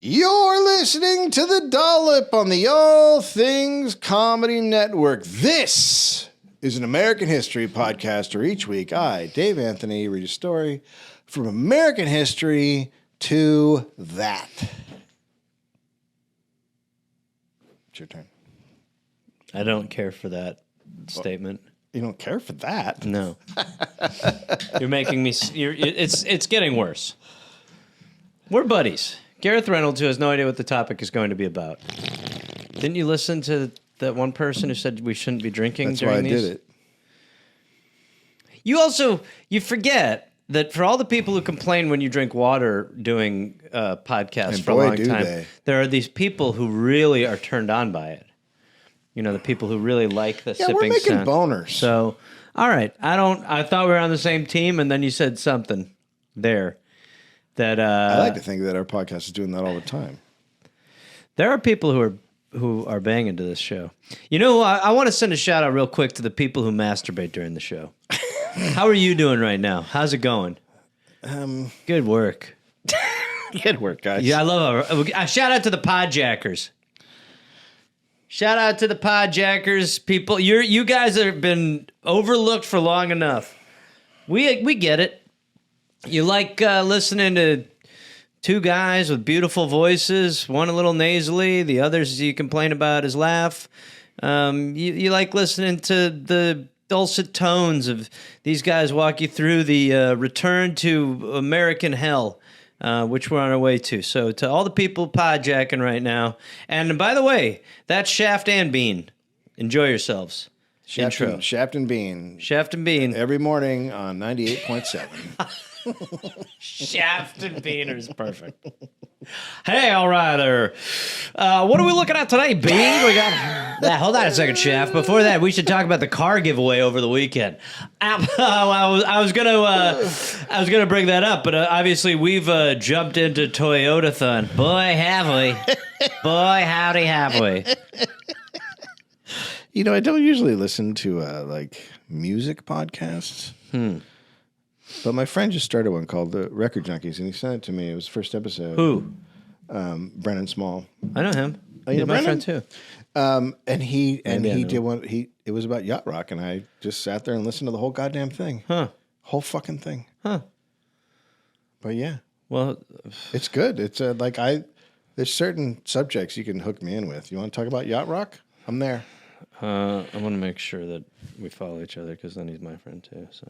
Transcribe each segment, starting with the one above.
You're listening to The Dollop on the All Things Comedy Network. This is an American history podcast where each week I, Dave Anthony, read a story from American history to that. It's your turn. I don't care for that statement. You don't care for that? No. You're making me... It's getting worse. We're buddies. Gareth Reynolds, who has no idea what the topic is going to be about. Didn't you listen to that one person who said we shouldn't be drinking during these? That's why I did it. You forget that for all the people who complain when you drink water doing podcasts for a long time, there are these people who really are turned on by it. You know, the people who really like the sipping we're making sound. boners. So, all right. I thought we were on the same team, and then you said something there. That I like to think that our podcast is doing that all the time. There are people who are banging to this show. You know, I want to send a shout out real quick to the people who masturbate during the show. How are you doing right now? How's it going? Good work. Good work, guys. Yeah, I love it. Shout out to the podjackers. Shout out to the podjackers, people. You guys have been overlooked for long enough. We get it. You like listening to two guys with beautiful voices, one a little nasally, the others you complain about his laugh. You like listening to the dulcet tones of these guys walk you through the return to American hell, which we're on our way to. So to all the people podjacking right now, and by the way, that's Shaft and Bean. Enjoy yourselves. Intro. Shaft and Bean. Shaft and Bean. Every morning on 98.7. Shaft and Bean is perfect. Hey, all right there. What are we looking at today, Bean? We got. Hold on a second, Shaft. Before that, we should talk about the car giveaway over the weekend. I was gonna bring that up, but obviously we've jumped into Toyota-thon. Boy, have we! Boy, howdy, have we! You know, I don't usually listen to like music podcasts. But my friend just started one called The Record Junkies, and he sent it to me. It was the first episode. Who? Brennan Small. I know him. Oh, you know my Brennan? friend too. And he did one. It was about yacht rock, and I just sat there and listened to the whole goddamn thing. Whole fucking thing. But yeah. Well, it's good. It's there's certain subjects you can hook me in with. You want to talk about yacht rock? I'm there. I want to make sure that we follow each other because then he's my friend too. So.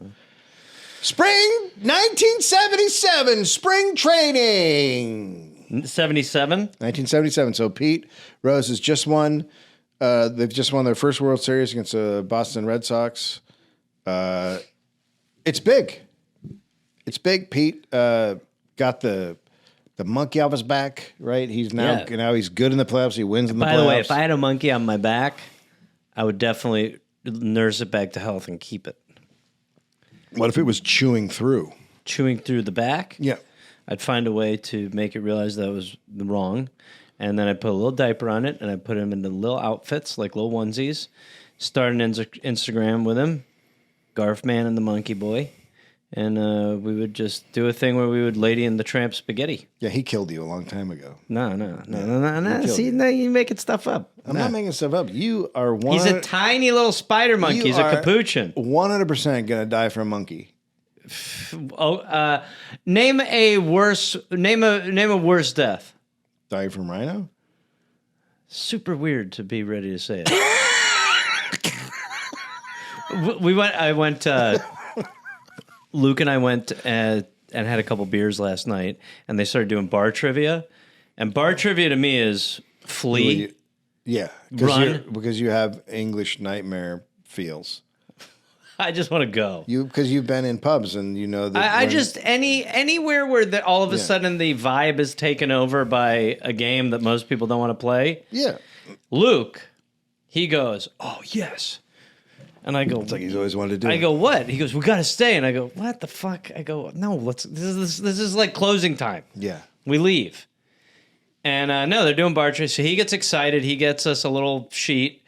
Spring 1977, spring training. 77? 1977. So Pete Rose has just won. They've just won their first World Series against the Boston Red Sox. It's big. It's big. Pete got the monkey off his back, right? He's now he's good in the playoffs. He wins in the playoffs. By the way, if I had a monkey on my back, I would definitely nurse it back to health and keep it. What if it was chewing through? Chewing through the back? Yeah. I'd find a way to make it realize that was wrong. And then I'd put a little diaper on it, and I'd put him into little outfits, like little onesies. Start an Instagram with him, Garf Man and the Monkey Boy. And we would just do a thing where we would Lady in the Tramp spaghetti. Yeah, he killed you a long time ago. No. See, now you're making stuff up. I'm not making stuff up. You are one. He's a tiny little spider monkey. He's a capuchin. 100% gonna die from a monkey. Name a worse death. Die from rhino? Super weird to be ready to say it. Luke and I went and had a couple beers last night, and they started doing bar trivia. And bar trivia to me is flee. Yeah. Run. Because you have English nightmare feels. I just want to go. Because you've been in pubs and you know that. I just anywhere where all of a sudden the vibe is taken over by a game that most people don't want to play. Yeah. Luke, he goes, "Oh yes." And I go, it's like he's always wanted to do. I go, what? He goes, we got to stay. And I go, what the fuck? I go, no, this is like closing time. Yeah. We leave. And no, they're doing bar trivia. So he gets excited. He gets us a little sheet.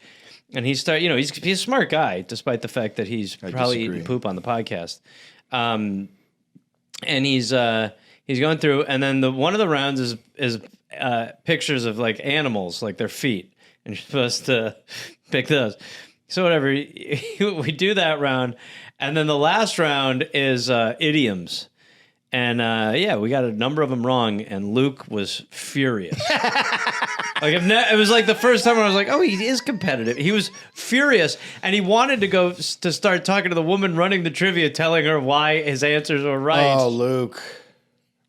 And he's a smart guy, despite the fact that he's probably eating poop on the podcast. And he's going through, and then one of the rounds is pictures of like animals, like their feet, and you're supposed to pick those. So whatever, we do that round, and then the last round is idioms. And we got a number of them wrong, and Luke was furious. It was like the first time I was like, oh, he is competitive. He was furious, and he wanted to go to start talking to the woman running the trivia, telling her why his answers were right. Oh, Luke.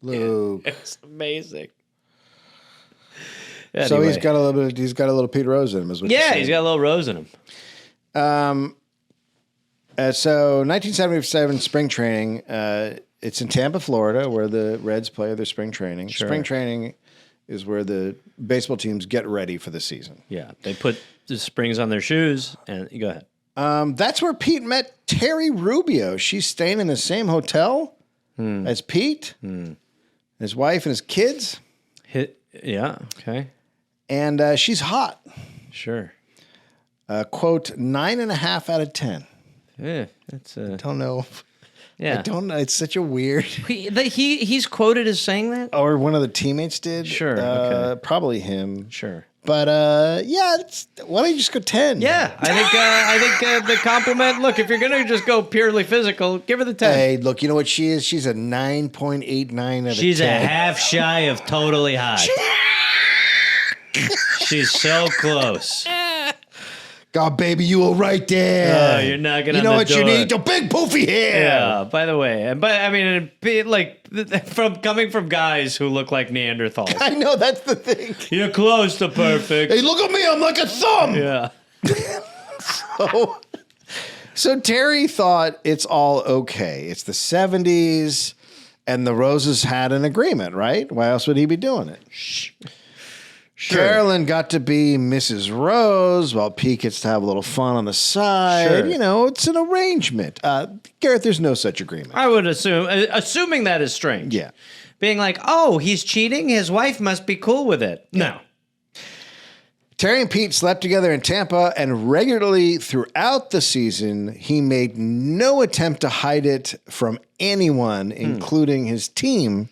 It's amazing. So Anyway. he's got a little Pete Rose in him, is what you're saying. He's got a little rose in him. So 1977 spring training. It's in Tampa, Florida, where the Reds play their spring training. Sure. Spring training is where the baseball teams get ready for the season. Yeah, they put the springs on their shoes, and you go ahead. That's where Pete met Terry Rubio. She's staying in the same hotel as Pete, his wife and his kids. Yeah, okay. And she's hot. Sure. Quote, 9.5 out of 10. Yeah, that's Don't know. yeah. I don't know. It's such a weird. He's quoted as saying that? Or one of the teammates did. Sure, okay. Probably him. Sure. But why don't you just go 10? Yeah, I think the compliment. Look, if you're gonna just go purely physical, give her the 10. Hey, look, you know what she is? She's a 9.89 out of She's 10. a half shy of totally hot. She's so close. God, baby, you were right there. Oh, you're knocking on the door. You know what you need? The big poofy hair. Yeah. By the way, coming from guys who look like Neanderthals. I know, that's the thing. You're close to perfect. Hey, look at me. I'm like a thumb. Yeah. So Terry thought it's all okay. It's the 70s, and the Roses had an agreement, right? Why else would he be doing it? Sure. Carolyn got to be Mrs. Rose, while Pete gets to have a little fun on the side. Sure. You know, it's an arrangement. Gareth, there's no such agreement. I would assuming that is strange. Yeah. Being like, oh, he's cheating? His wife must be cool with it. No. Terry and Pete slept together in Tampa, and regularly throughout the season, he made no attempt to hide it from anyone, including his team.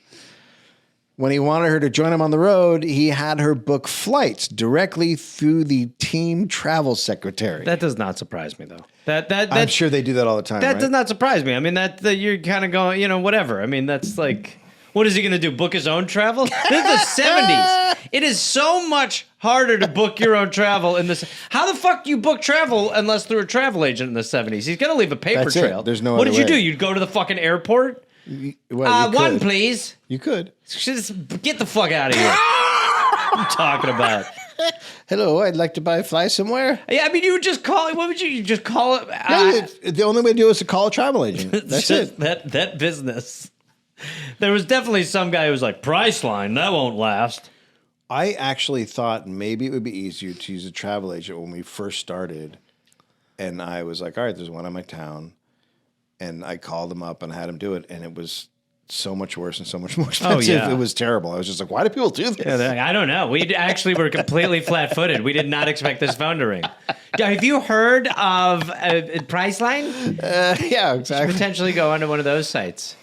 When he wanted her to join him on the road, he had her book flights directly through the team travel secretary. That does not surprise me, though. I'm sure they do that all the time. That right? does not surprise me. I mean, that you're kind of going, whatever. I mean, that's like, what is he going to do? Book his own travel? This is the 70s. It is so much harder to book your own travel in this. How the fuck do you book travel unless through a travel agent in the 70s? He's going to leave a paper That's trail. it. There's no What other did you way. do? You'd go to the fucking airport? Well, you One, could. please. You could. Just get the fuck out of here. What are you talking about? Hello, I'd like to buy a fly somewhere. Yeah, I mean, you would just call it. What would you just call it? No, the only way to do it is to call a travel agent. That's just it. That business. There was definitely some guy who was like, Priceline, that won't last. I actually thought maybe it would be easier to use a travel agent when we first started. And I was like, all right, there's one in my town. And I called them up and had them do it. And it was so much worse and so much more expensive. yeah. It was terrible. I was just like, why do people do this? Yeah, they're like, I don't know. We actually were completely flat-footed. We did not expect this phone to ring. Have you heard of Priceline? Yeah, exactly. Potentially go onto one of those sites.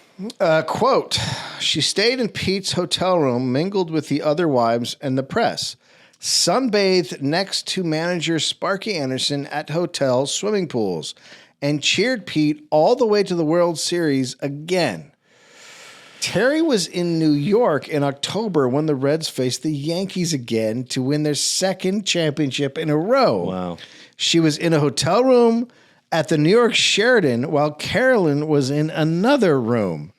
Quote, she stayed in Pete's hotel room, mingled with the other wives and the press, sunbathed next to manager Sparky Anderson at hotel swimming pools, and cheered Pete all the way to the World Series again. Terry was in New York in October when the Reds faced the Yankees again to win their second championship in a row. Wow. She was in a hotel room at the New York Sheraton while Carolyn was in another room.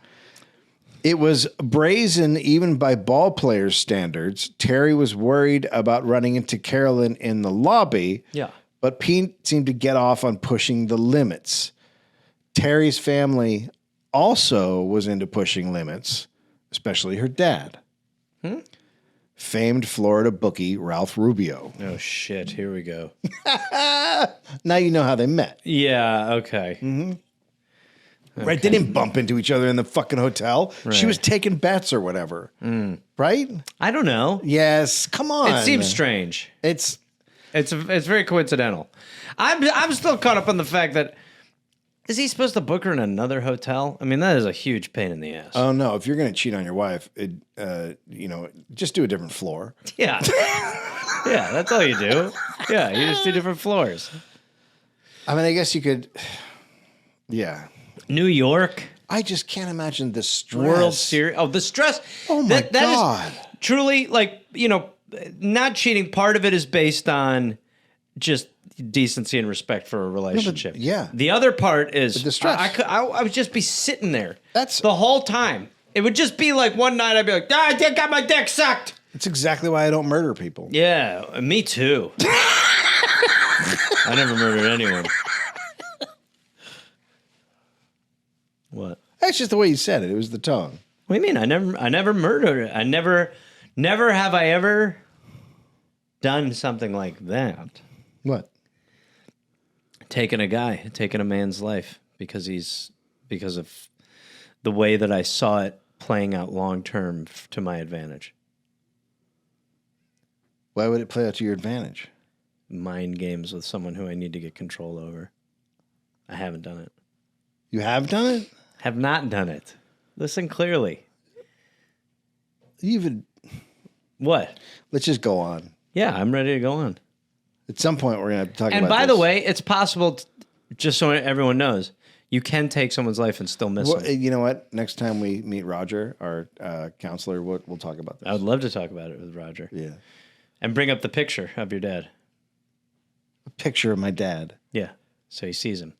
It was brazen even by ball players' standards. Terry was worried about running into Carolyn in the lobby. Yeah. But Pete seemed to get off on pushing the limits. Terry's family also was into pushing limits, especially her dad. Famed Florida bookie Ralph Rubio. Oh, shit. Here we go. Now you know how they met. Yeah, okay. Right? They didn't bump into each other in the fucking hotel. She Right. was taking bets or whatever. Right? I don't know. Yes. Come on. It seems strange. It's It's very coincidental. I'm still caught up on the fact that Is he supposed to book her in another hotel? I mean, that is a huge pain in the ass. Oh no! If you're going to cheat on your wife, just do a different floor. Yeah. Yeah, that's all you do. Yeah, you just do different floors. I mean, I guess you could. Yeah. New York. I just can't imagine the stress. World Series. Oh, the stress. Oh my that God. Is truly, not cheating. Part of it is based on just decency and respect for a relationship. Yeah. The other part is the stress. I would just be sitting there. That's the whole time. It would just be like one night I'd be like, I got my dick sucked. That's exactly why I don't murder people. Yeah, me too. I never murdered anyone. What? That's just the way you said it. It was the tone. What do you mean? I never murdered. I never have I ever done something like that. What? Taking a man's life because of the way that I saw it playing out long term to my advantage. Why would it play out to your advantage? Mind games with someone who I need to get control over. I haven't done it. You have done it? Have not done it. Listen clearly. What? Let's just go on. Yeah, I'm ready to go on. At some point, we're going to have to talk about And by this. the way, it's possible, just so everyone knows, you can take someone's life and still miss Well, them. you know what? Next time we meet Roger, our counselor, we'll talk about this. I would love to talk about it with Roger. Yeah. And bring up the picture of your dad. A picture of my dad. Yeah, so he sees him.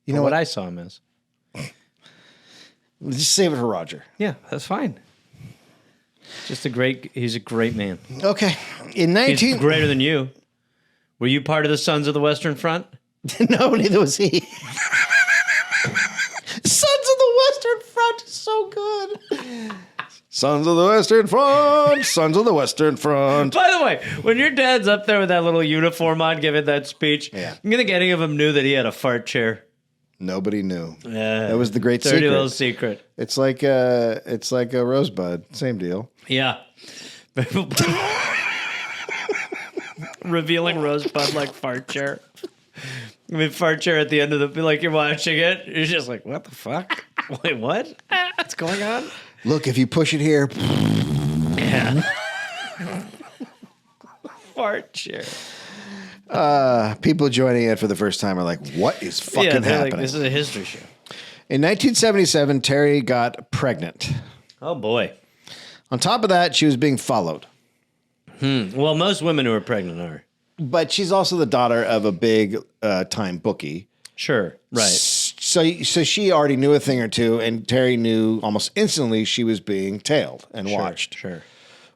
You know what I saw him as. Just save it for Roger. Yeah, that's fine. He's a great man. Okay. He's greater than you. Were you part of the Sons of the Western Front? No, neither was he. Sons of the Western Front is so good. Sons of the Western Front. Sons of the Western Front. By the way, when your dad's up there with that little uniform on giving that speech, Yeah. I'm going to think any of them knew that he had a fart chair. Nobody knew. That was the great dirty secret. little secret. It's like a rosebud. Same deal. Yeah. Revealing rosebud like fart chair. I mean, fart chair at the end of like you're watching it. You're just like, what the fuck? Wait, what? What's going on? Look, if you push it here. Yeah. Fart chair. People joining in for the first time are like, what is fucking happening? Like, this is a history show. In 1977, Terry got pregnant. Oh, boy. On top of that, she was being followed. Well, most women who are pregnant are. But she's also the daughter of a big time bookie. Sure, right. So she already knew a thing or two, and Terry knew almost instantly she was being tailed and watched. Sure.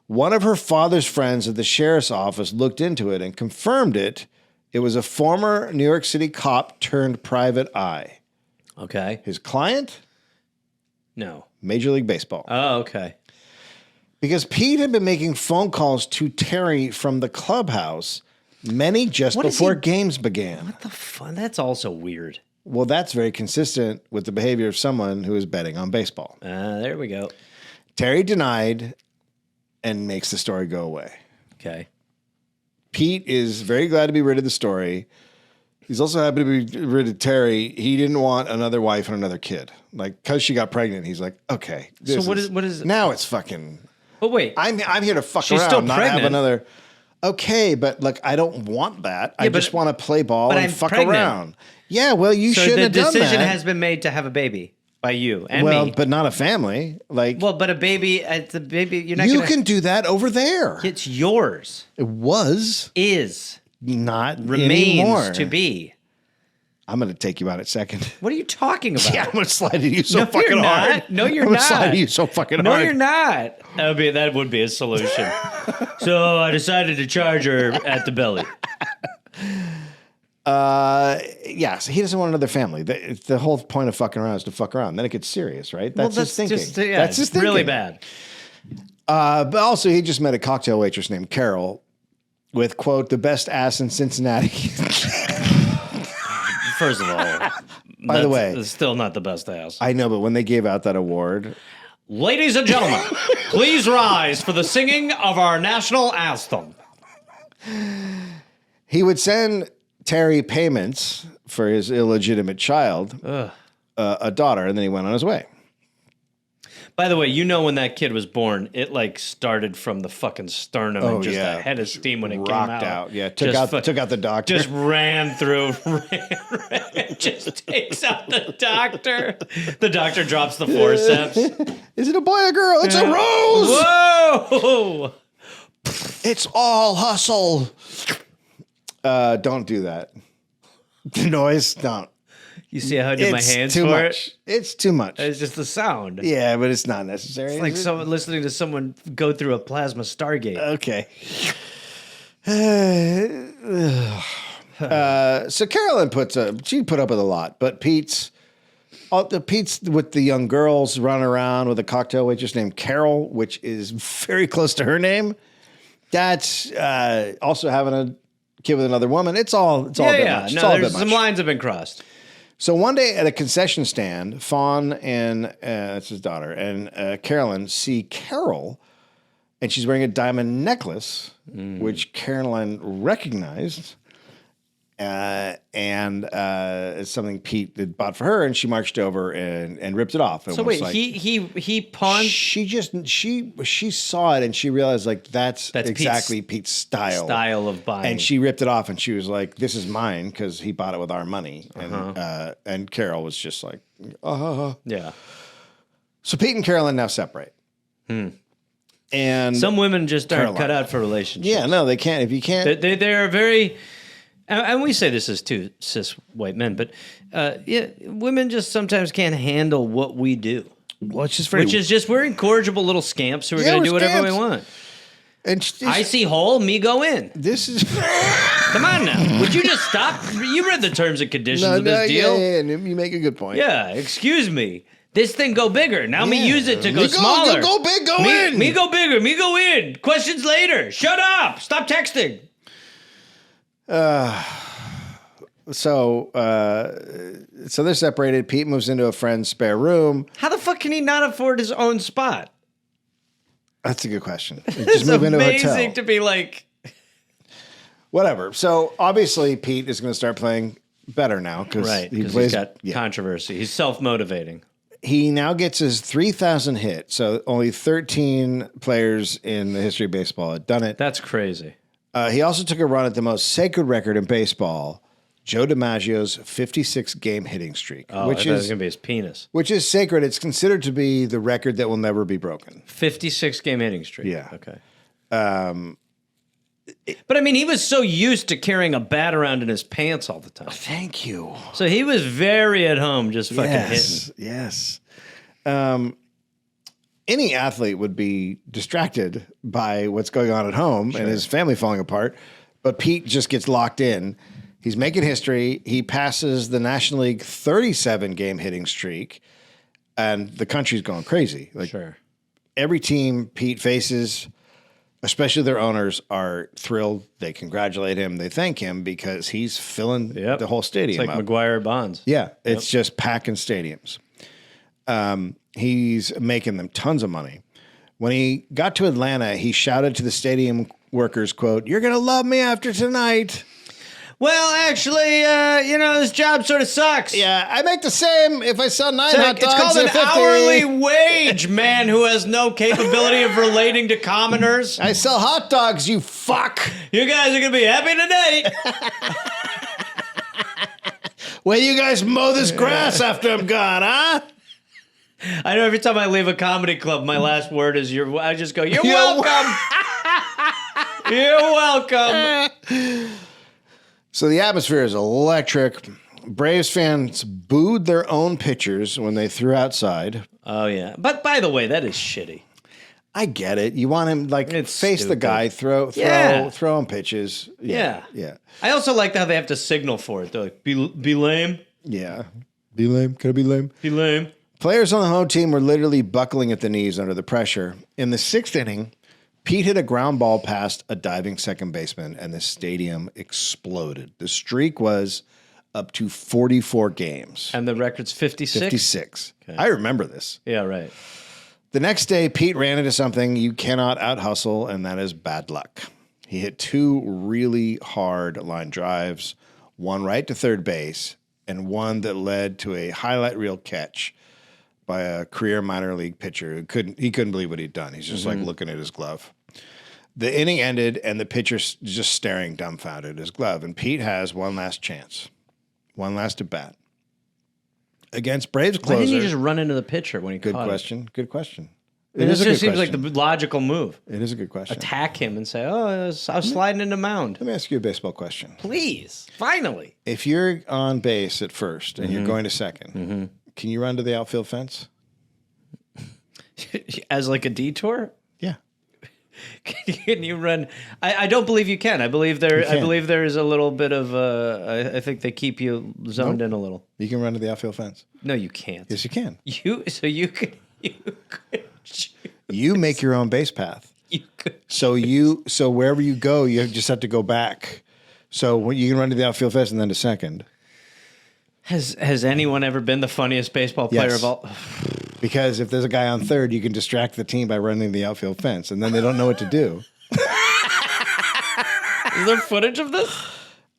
One of her father's friends at the sheriff's office looked into it and confirmed it. It was a former New York City cop turned private eye. Okay. His client? No. Major League Baseball. Oh, okay. Because Pete had been making phone calls to Terry from the clubhouse, many just before games began. What the fuck? That's also weird. Well, that's very consistent with the behavior of someone who is betting on baseball. There we go. Terry denied and makes the story go away. Okay. Pete is very glad to be rid of the story. He's also happy to be rid of Terry. He didn't want another wife and another kid. Like, because she got pregnant, he's like, okay. So what is now it's fucking. But wait. I'm here to fuck She's around, still not pregnant. have another. Okay, but like, I don't want that. I just want to play ball and I'm fuck pregnant. around. Yeah, well, you shouldn't have done that. So the decision has been made to have a baby by you and me. But not a family. Like, Well, but a baby, it's a baby. You're not. you gonna, can do that over there. It's yours. It was Is not remains anymore. to be. I'm going to take you on it second. What are you talking about? Yeah, I'm going to slide at you so No, fucking you're not. hard. No, you're I'm gonna not. slide at you so fucking No, hard. you're not. That would be a solution. So I decided to charge her at the belly. Yeah, so he doesn't want another family. The whole point of fucking around is to fuck around. Then it gets serious, right? That's his thinking. That's his thinking. Really bad. But also, he just met a cocktail waitress named Carol with, quote, the best ass in Cincinnati. First of all, By the way, it's still not the best ass. I know, but when they gave out that award, Ladies and gentlemen, please rise for the singing of our national anthem. he would send Terry payments for his illegitimate child, a daughter, and then he went on his way. By the way, you know when that kid was born, it like started from the fucking sternum and just a head of steam when it came out. Yeah, took out the doctor. Just ran through, just takes out the doctor. The doctor drops the forceps. Is it a boy or a girl? It's a rose! Whoa! It's all hustle. Don't do that. The noise, don't. You see how I did my hands too for much. it? It's too much. It's just the sound. Yeah, but it's not necessary. It's like someone listening to someone go through a plasma Stargate. Okay. So Carolyn she put up with a lot, but Pete's with the young girls running around with a cocktail waitress named Carol, which is very close to her name. That's also having a kid with another woman. It's all a bit much. No, there's some lines have been crossed. So one day at a concession stand, Fawn and that's his daughter, and Carolyn see Carol, and she's wearing a diamond necklace, which Caroline recognized, and it's something Pete had bought for her, and she marched over and ripped it off. So wait, he pawned. She saw it and she realized like that's exactly Pete's style of buying, and she ripped it off and she was like, "This is mine because he bought it with our money." And Carol was just like, yeah. So Pete and Carolyn now separate. And some women just aren't cut out for relationships. Yeah, no, they can't. If you can't, they are very. And we say this as two cis white men, but women just sometimes can't handle what we do. Well, it's just we're incorrigible little scamps who are going to do whatever we want. And I see hole, me go in. This is come on now. Would you just stop? You read the terms and conditions of this deal. Yeah, you make a good point. Yeah, excuse me. This thing go bigger. Now me use it to go smaller. Go big, go in. Me go bigger. Me go in. Questions later. Shut up. Stop texting. So they're separated. Pete moves into a friend's spare room. How the fuck can he not afford his own spot? That's a good question. It's amazing to be like... Whatever. So obviously Pete is going to start playing better now because he's got controversy. He's self-motivating. He now gets his 3,000 hit. So only 13 players in the history of baseball had done it. That's crazy. He also took a run at the most sacred record in baseball, Joe DiMaggio's 56-game hitting streak. Which is going to be his penis. Which is sacred. It's considered to be the record that will never be broken. 56-game hitting streak. Yeah. Okay. But I mean, he was so used to carrying a bat around in his pants all the time. Thank you. So he was very at home just fucking hitting. Yes. Any athlete would be distracted by what's going on at home and his family falling apart. But Pete just gets locked in. He's making history. He passes the National League 37-game hitting streak. And the country's going crazy. Every team Pete faces, especially their owners, are thrilled. They congratulate him. They thank him because he's filling the whole stadium up. It's like up. McGuire Bonds. Yeah, it's just packing stadiums. He's making them tons of money. When he got to Atlanta, he shouted to the stadium workers, quote, "You're going to love me after tonight." Well, actually, this job sort of sucks. Yeah, I make the same if I sell 9 hot dogs. It's called an 50. hourly wage, man who has no capability of relating to commoners. I sell hot dogs, you fuck. You guys are going to be happy today. Well, you guys mow this grass after I'm gone, huh? I know every time I leave a comedy club, my last word is I just go, "You're welcome." You're welcome. So the atmosphere is electric. Braves fans booed their own pitchers when they threw outside. Oh, yeah. But by the way, that is shitty. I get it. You want him face the guy, throw him pitches. Yeah. Yeah. I also like how they have to signal for it. They're like, be lame. Yeah. Be lame. Can I be lame? Be lame. Players on the home team were literally buckling at the knees under the pressure. In the 6th inning, Pete hit a ground ball past a diving second baseman, and the stadium exploded. The streak was up to 44 games. And the record's 56? 56. Okay. I remember this. Yeah, right. The next day, Pete ran into something you cannot out-hustle, and that is bad luck. He hit 2 really hard line drives, one right to third base, and one that led to a highlight reel catch by a career minor league pitcher who couldn't believe what he'd done. He's just like looking at his glove. The inning ended, and the pitcher's just staring dumbfounded at his glove. And Pete has one last chance, one last at bat against Braves closer. Why didn't he just run into the pitcher when he caught it? Good question. It just seems like the logical move. It is a good question. Attack him and say, "Oh, I was sliding into mound." Let me ask you a baseball question. Please, finally. If you're on base at first and you're going to second, can you run to the outfield fence? As like a detour? Yeah. Can you run? I don't believe you can. I believe there is a little bit of. I think they keep you zoned in a little. You can run to the outfield fence. No, you can't. Yes, you can. You could. You make your own base path. You could. So wherever you go, you just have to go back. So when you can run to the outfield fence and then to second. Has anyone ever been the funniest baseball player Yes. of all? Because if there's a guy on third, you can distract the team by running the outfield fence, and then they don't know what to do. Is there footage of this?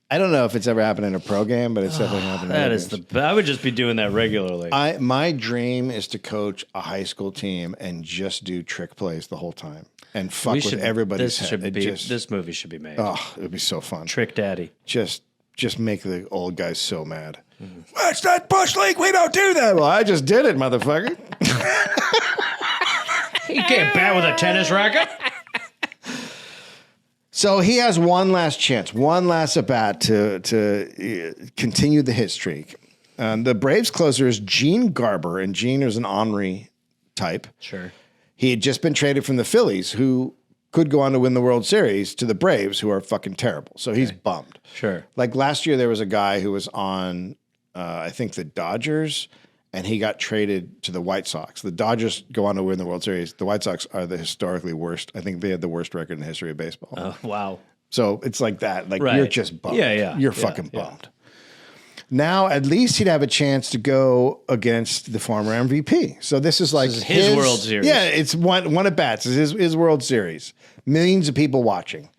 I don't know if it's ever happened in a pro game, but it's definitely happened. That is I would just be doing that regularly. My dream is to coach a high school team and just do trick plays the whole time and fuck with everybody's head. This movie should be made. Oh, it would be so fun. Trick Daddy. Just make the old guys so mad. What's that bush league? We don't do that. Well, I just did it, motherfucker. You can't bat with a tennis racket. So he has one last chance, one last at bat to continue the hit streak. The Braves closer is Gene Garber, and Gene is an ornery type. Sure. He had just been traded from the Phillies, who could go on to win the World Series, to the Braves, who are fucking terrible. So he's bummed. Sure. Like last year, there was a guy who was on, I think, the Dodgers, and he got traded to the White Sox. The Dodgers go on to win the World Series. The White Sox are the historically worst. I think they had the worst record in the history of baseball. Oh, wow. So it's like that. Like Right. you're just bummed. Yeah. You're fucking bummed. Now, at least he'd have a chance to go against the former MVP. So this is like his World Series. Yeah, it's one at bats. It's his World Series. Millions of people watching.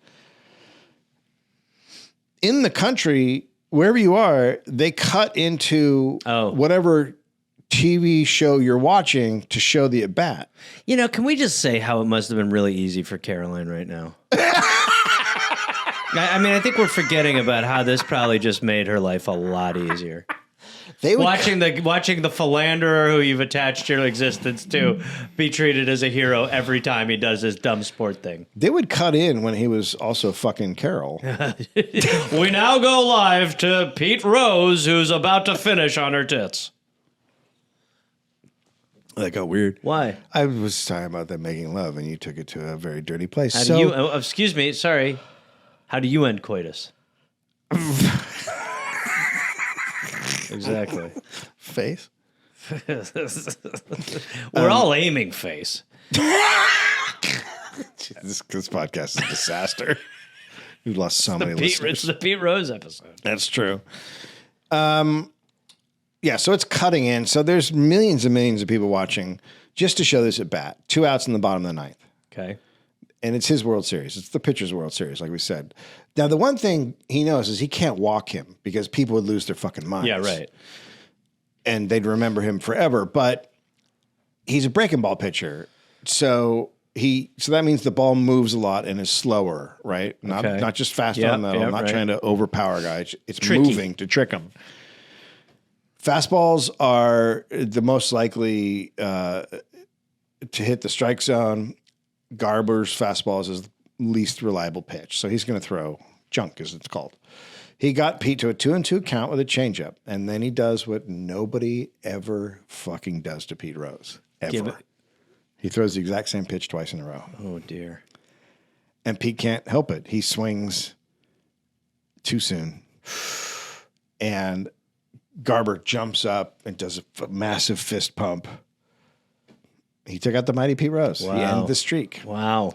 In the country, wherever you are, they cut into whatever TV show you're watching to show the at bat. You know, can we just say how it must have been really easy for Caroline right now? I mean, I think we're forgetting about how this probably just made her life a lot easier. Watching the philanderer who you've attached your existence to be treated as a hero every time he does his dumb sport thing. They would cut in when he was also fucking Carol. We now go live to Pete Rose, who's about to finish on her tits. That got weird. Why? I was talking about them making love, and you took it to a very dirty place. How do you? Excuse me. Sorry. How do you end coitus? Exactly. Face? We're all aiming face. This podcast is a disaster. We've lost so many listeners. It's the Pete Rose episode. That's true. Yeah, so it's cutting in. So there's millions and millions of people watching just to show this at bat. 2 outs in the bottom of the ninth. Okay. And it's his World Series. It's the pitcher's World Series, like we said. Now, the one thing he knows is he can't walk him because people would lose their fucking minds. Yeah, right. And they'd remember him forever. But he's a breaking ball pitcher. So that means the ball moves a lot and is slower, right? Not just fast on the metal, not trying to overpower a guy. It's moving to trick him. Fastballs are the most likely to hit the strike zone. Garber's fastball is his least reliable pitch. So he's going to throw junk, as it's called. He got Pete to a 2-2 count with a changeup. And then he does what nobody ever fucking does to Pete Rose. Ever. He throws the exact same pitch twice in a row. Oh, dear. And Pete can't help it. He swings too soon. And Garber jumps up and does a massive fist pump. He took out the mighty Pete Rose. Wow. He ended the streak. Wow.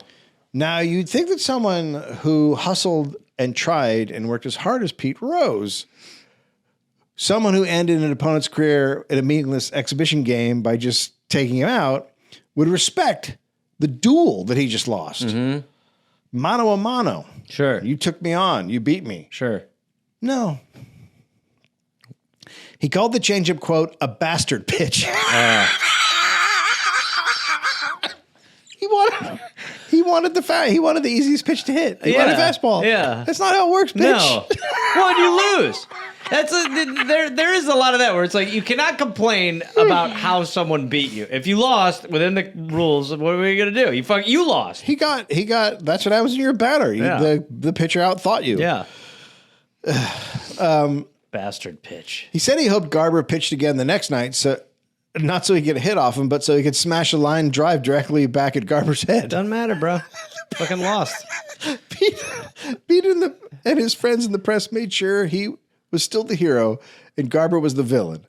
Now, you'd think that someone who hustled and tried and worked as hard as Pete Rose, someone who ended an opponent's career in a meaningless exhibition game by just taking him out, would respect the duel that he just lost. Mm-hmm. Mano a mano. Sure. You took me on. You beat me. Sure. No. He called the changeup, quote, a bastard pitch. He wanted the easiest pitch to hit. He wanted a fastball. Yeah. That's not how it works, bitch. No. Well, you lose. There is a lot of that where it's like you cannot complain about how someone beat you. If you lost within the rules, what are you gonna do? You lost. He got. That's what happens when you're a batter. The pitcher outthought you. Yeah. Bastard pitch. He said he hoped Garber pitched again the next night, not so he could hit off him, but so he could smash a line drive directly back at Garber's head. Doesn't matter, bro. Fucking lost. Pete and his friends in the press made sure he was still the hero and Garber was the villain.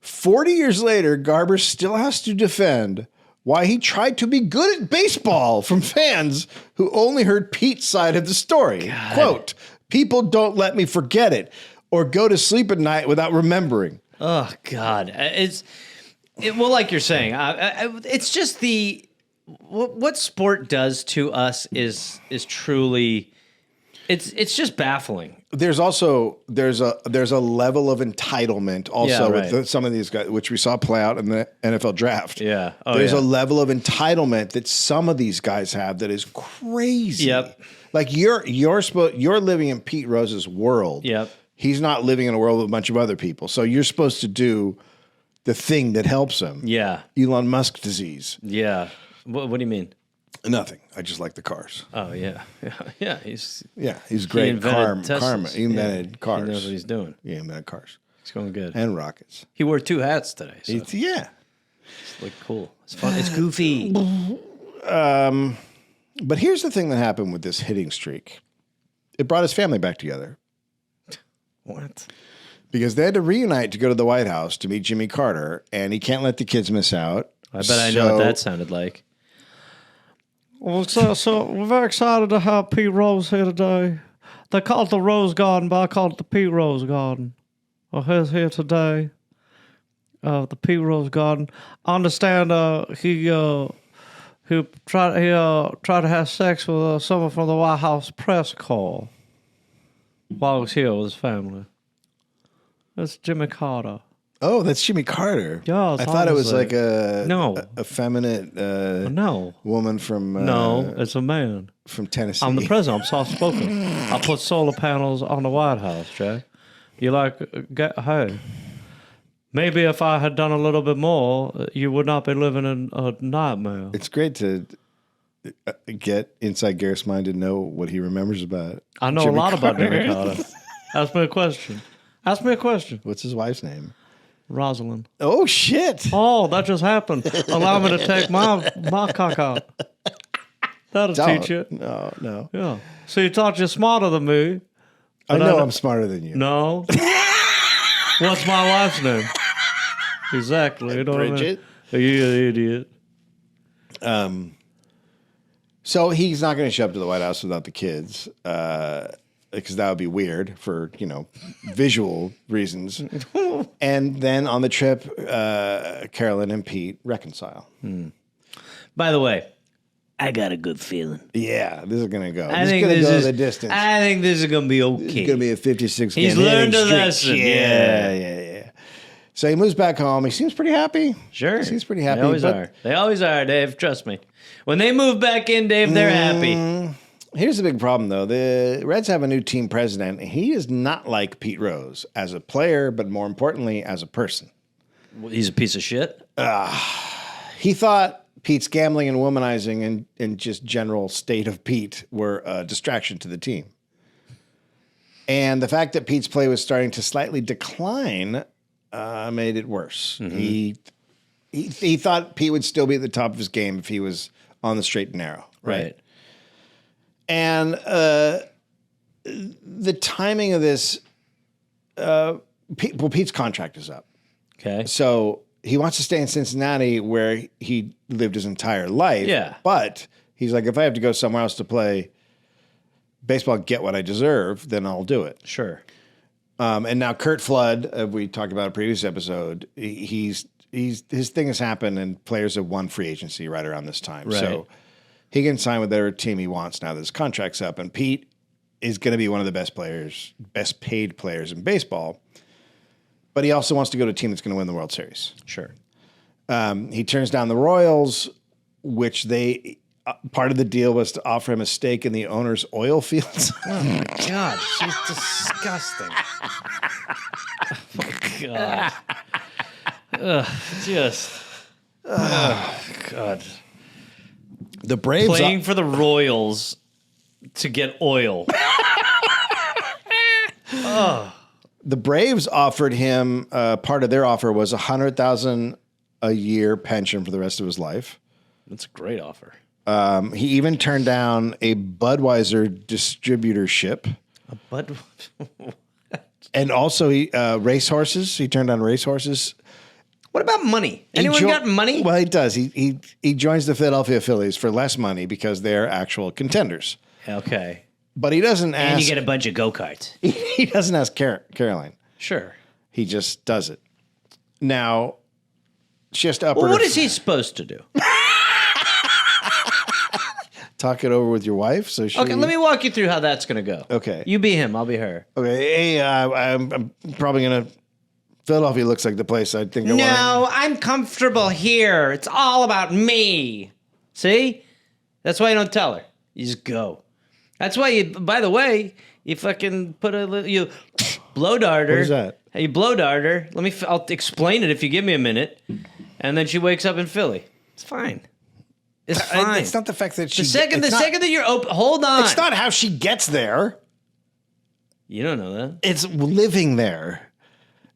40 years later, Garber still has to defend why he tried to be good at baseball from fans who only heard Pete's side of the story. God. Quote, people don't let me forget it or go to sleep at night without remembering. Oh, God. Well, like you're saying, it's just what sport does to us is truly, it's just baffling. There's a level of entitlement also with some of these guys, which we saw play out in the NFL draft. Yeah, there's a level of entitlement that some of these guys have that is crazy. Yep. Like you're living in Pete Rose's world. Yep. He's not living in a world with a bunch of other people. So you're supposed to do the thing that helps him. Yeah. Elon Musk disease. Yeah. What do you mean? Nothing. I just like the cars. Oh, yeah. Yeah. He's great. He invented He invented cars. He knows what he's doing. Yeah, he invented cars. He's going good. And rockets. He wore 2 hats today. So. It's look cool. It's fun. It's goofy. But here's the thing that happened with this hitting streak. It brought his family back together. What? Because they had to reunite to go to the White House to meet Jimmy Carter, and he can't let the kids miss out. I bet I know what that sounded like. Well, so we're very excited to have Pete Rose here today. They call it the Rose Garden, but I call it the Pete Rose Garden. Well, he's here today. The Pete Rose Garden. I understand he tried to have sex with someone from the White House press corps while he was here with his family. That's Jimmy Carter. Oh, that's Jimmy Carter. Yeah, I thought it was like a effeminate woman from no, it's a man from Tennessee. I'm the president. I'm soft spoken. I put solar panels on the White House, Jay. You hey, maybe if I had done a little bit more, you would not be living in a nightmare. It's great to get inside Gareth's mind and know what he remembers about. I know Jimmy a lot Carter. about Jimmy Carter. Ask me a question. What's his wife's name? Rosalind. Oh, shit. Oh, that just happened. Allow me to take my cock out. That'll teach you. No. Yeah. So you thought you're smarter than me. I know I'm smarter than you. No. What's my wife's name? Exactly. You know Bridget. What I mean? You idiot. So he's not going to show up to the White House without the kids. Because that would be weird for, visual reasons. And then on the trip, Carolyn and Pete reconcile. By the way, I got a good feeling. Yeah, this is going to go. I think this is the distance. I think this is going to be okay. It's going to be a 56 game He's learned a lesson. Yeah. So he moves back home. He seems pretty happy. Sure. He seems pretty happy. They always are, Dave. Trust me. When they move back in, Dave, they're happy. Here's the big problem, though. The Reds have a new team president. He is not like Pete Rose as a player, but more importantly, as a person. He's a piece of shit. He thought Pete's gambling and womanizing and just general state of Pete were a distraction to the team. And the fact that Pete's play was starting to slightly decline made it worse. Mm-hmm. He thought Pete would still be at the top of his game if he was on the straight and narrow. Right. And the timing of this, Pete's contract is up. Okay. So he wants to stay in Cincinnati where he lived his entire life. Yeah. But he's like, if I have to go somewhere else to play baseball, get what I deserve, then I'll do it. Sure. And now Curt Flood, we talked about in a previous episode, his thing has happened and players have won free agency right around this time. Right. So he can sign with whatever team he wants now that his contract's up. And Pete is going to be one of the best paid players in baseball. but he also wants to go to a team that's going to win the World Series. Sure. He turns down the Royals, which they part of the deal was to offer him a stake in the owner's oil fields. Oh my God, she's disgusting. Oh my God. Ugh, just. Oh God. The Braves Playing for the Royals to get oil. The Braves offered him part of their offer was $100,000 a year pension for the rest of his life. That's a great offer. He even turned down a Budweiser distributorship. A Bud. And also racehorses. He turned down racehorses. What about money? Anyone got money? Well, he does. He joins the Philadelphia Phillies for less money because they're actual contenders. Okay. But he doesn't ask. And you get a bunch of go-karts. He doesn't ask Caroline. Sure. He just does it. Now, just upper. Well, what is he supposed to do? Talk it over with your wife. So she. Okay, let me walk you through how that's going to go. Okay. You be him, I'll be her. Okay. Hey, I'm probably gonna. Philadelphia looks like the place I think I want. No, I'm comfortable here. It's all about me. See? That's why you don't tell her. You just go. That's why you, by the way, you fucking put you blow dart her. What is that? Hey, you blow dart her. I'll explain it if you give me a minute. And then she wakes up in Philly. It's fine. It's fine. It's not the fact that she. The second that you're open, hold on. It's not how she gets there. You don't know that. It's living there.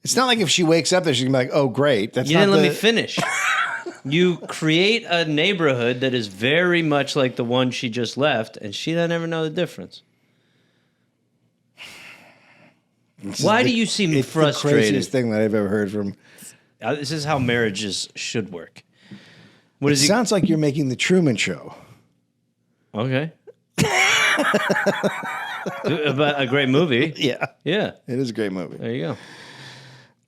It's not like if she wakes up there, she's gonna be like, "Oh, great." That's You not didn't let me finish. You create a neighborhood that is very much like the one she just left, and she doesn't ever know the difference. Why do you seem frustrated? It's the craziest thing that I've ever heard from. This is how marriages should work. It sounds like you're making the Truman Show. Okay. About a great movie. Yeah. Yeah. It is a great movie. There you go.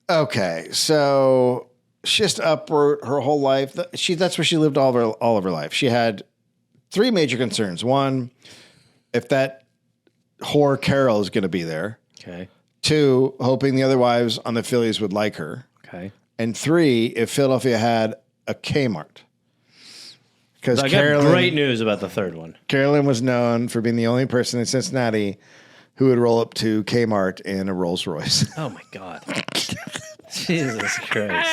Okay, so she's just upward her whole life. That's where she lived all of her life. She had three major concerns. One, if that whore Carol is going to be there. Okay. Two, hoping the other wives on the Phillies would like her. Okay. And three, if Philadelphia had a Kmart. Because I got great news about the third one. Carolyn was known for being the only person in Cincinnati who would roll up to Kmart in a Rolls Royce. Oh my God. Jesus Christ.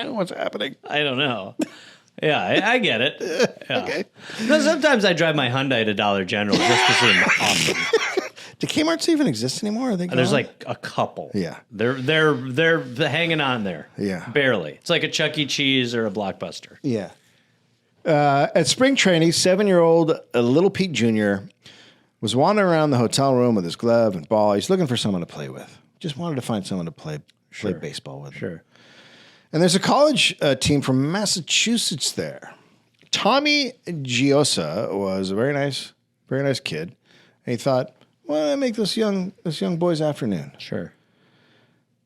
What's happening? I don't know. Yeah, I get it. Yeah. Okay. No, sometimes I drive my Hyundai to Dollar General just to see them awesome. Do Kmart's even exist anymore? Are they There's gone? like a couple. Yeah. They're hanging on there. Yeah. Barely. It's like a Chuck E. Cheese or a Blockbuster. Yeah. At spring training, 7-year-old little Pete Jr. was wandering around the hotel room with his glove and ball. He's looking for someone to play with. Just wanted to find someone to play baseball with. Sure. And there's a college team from Massachusetts there. Tommy Giosa was a very nice kid. And he thought, why don't I make this young boy's afternoon? Sure.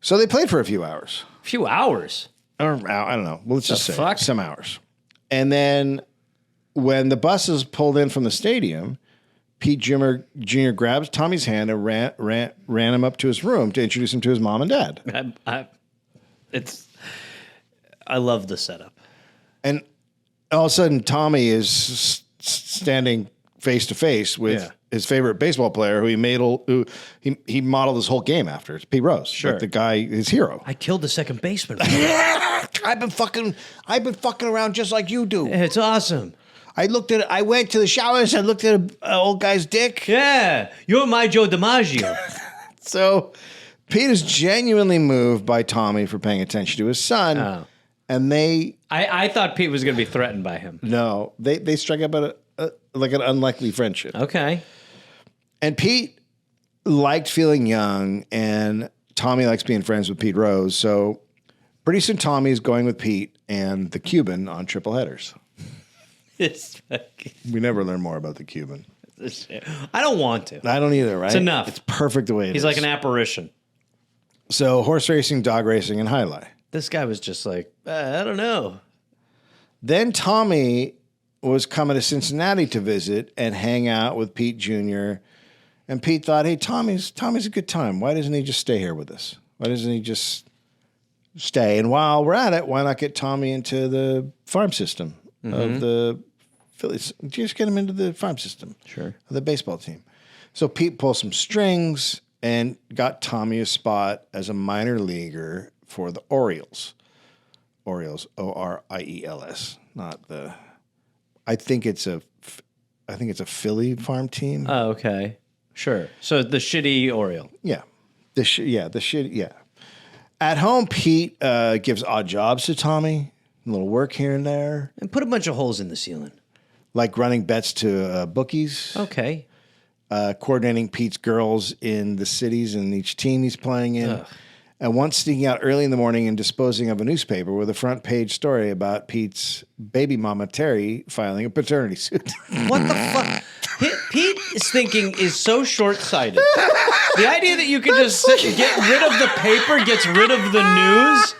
So they played for a few hours. A few hours. Or, I don't know. Well, let's just say fuck? some hours. And then when the buses pulled in from the stadium, Pete Jr. grabs Tommy's hand and ran him up to his room to introduce him to his mom and dad. I love the setup. And all of a sudden, Tommy is standing face to face with his favorite baseball player, who he modeled his whole game after. It's Pete Rose, Sure. like the guy, his hero. I killed the second baseman. I've been fucking around just like you do. It's awesome. I went to the showers. I looked at an old guy's dick. Yeah, you're my Joe DiMaggio. So Pete is genuinely moved by Tommy for paying attention to his son. Oh. And I thought Pete was going to be threatened by him. No, they struck up like an unlikely friendship. Okay. And Pete liked feeling young, and Tommy likes being friends with Pete Rose. So pretty soon Tommy's going with Pete and the Cuban on triple headers. We never learn more about the Cuban. I don't want to. I don't either, right? It's enough. It's perfect the way it is. He's like an apparition. So horse racing, dog racing, and highlight. This guy was just like, I don't know. Then Tommy was coming to Cincinnati to visit and hang out with Pete Jr. And Pete thought, hey, Tommy's a good time. Why doesn't he just stay here with us? Why doesn't he just stay. And while we're at it, why not get Tommy into the farm system of the Phillies? Just get him into the farm system of the baseball team. So Pete pulled some strings and got Tommy a spot as a minor leaguer for the Orioles. Orioles, Oriels, not the. I think it's a Philly farm team. Oh, okay. Sure. So the shitty Oriole. Yeah. Yeah. At home, Pete gives odd jobs to Tommy, a little work here and there. And put a bunch of holes in the ceiling. Like running bets to bookies. Okay. Coordinating Pete's girls in the cities and each team he's playing in. And once sneaking out early in the morning and disposing of a newspaper with a front page story about Pete's baby mama, Terry, filing a paternity suit. What the fuck? Pete's thinking is so short-sighted. The idea that you can just get rid of the paper gets rid of the news?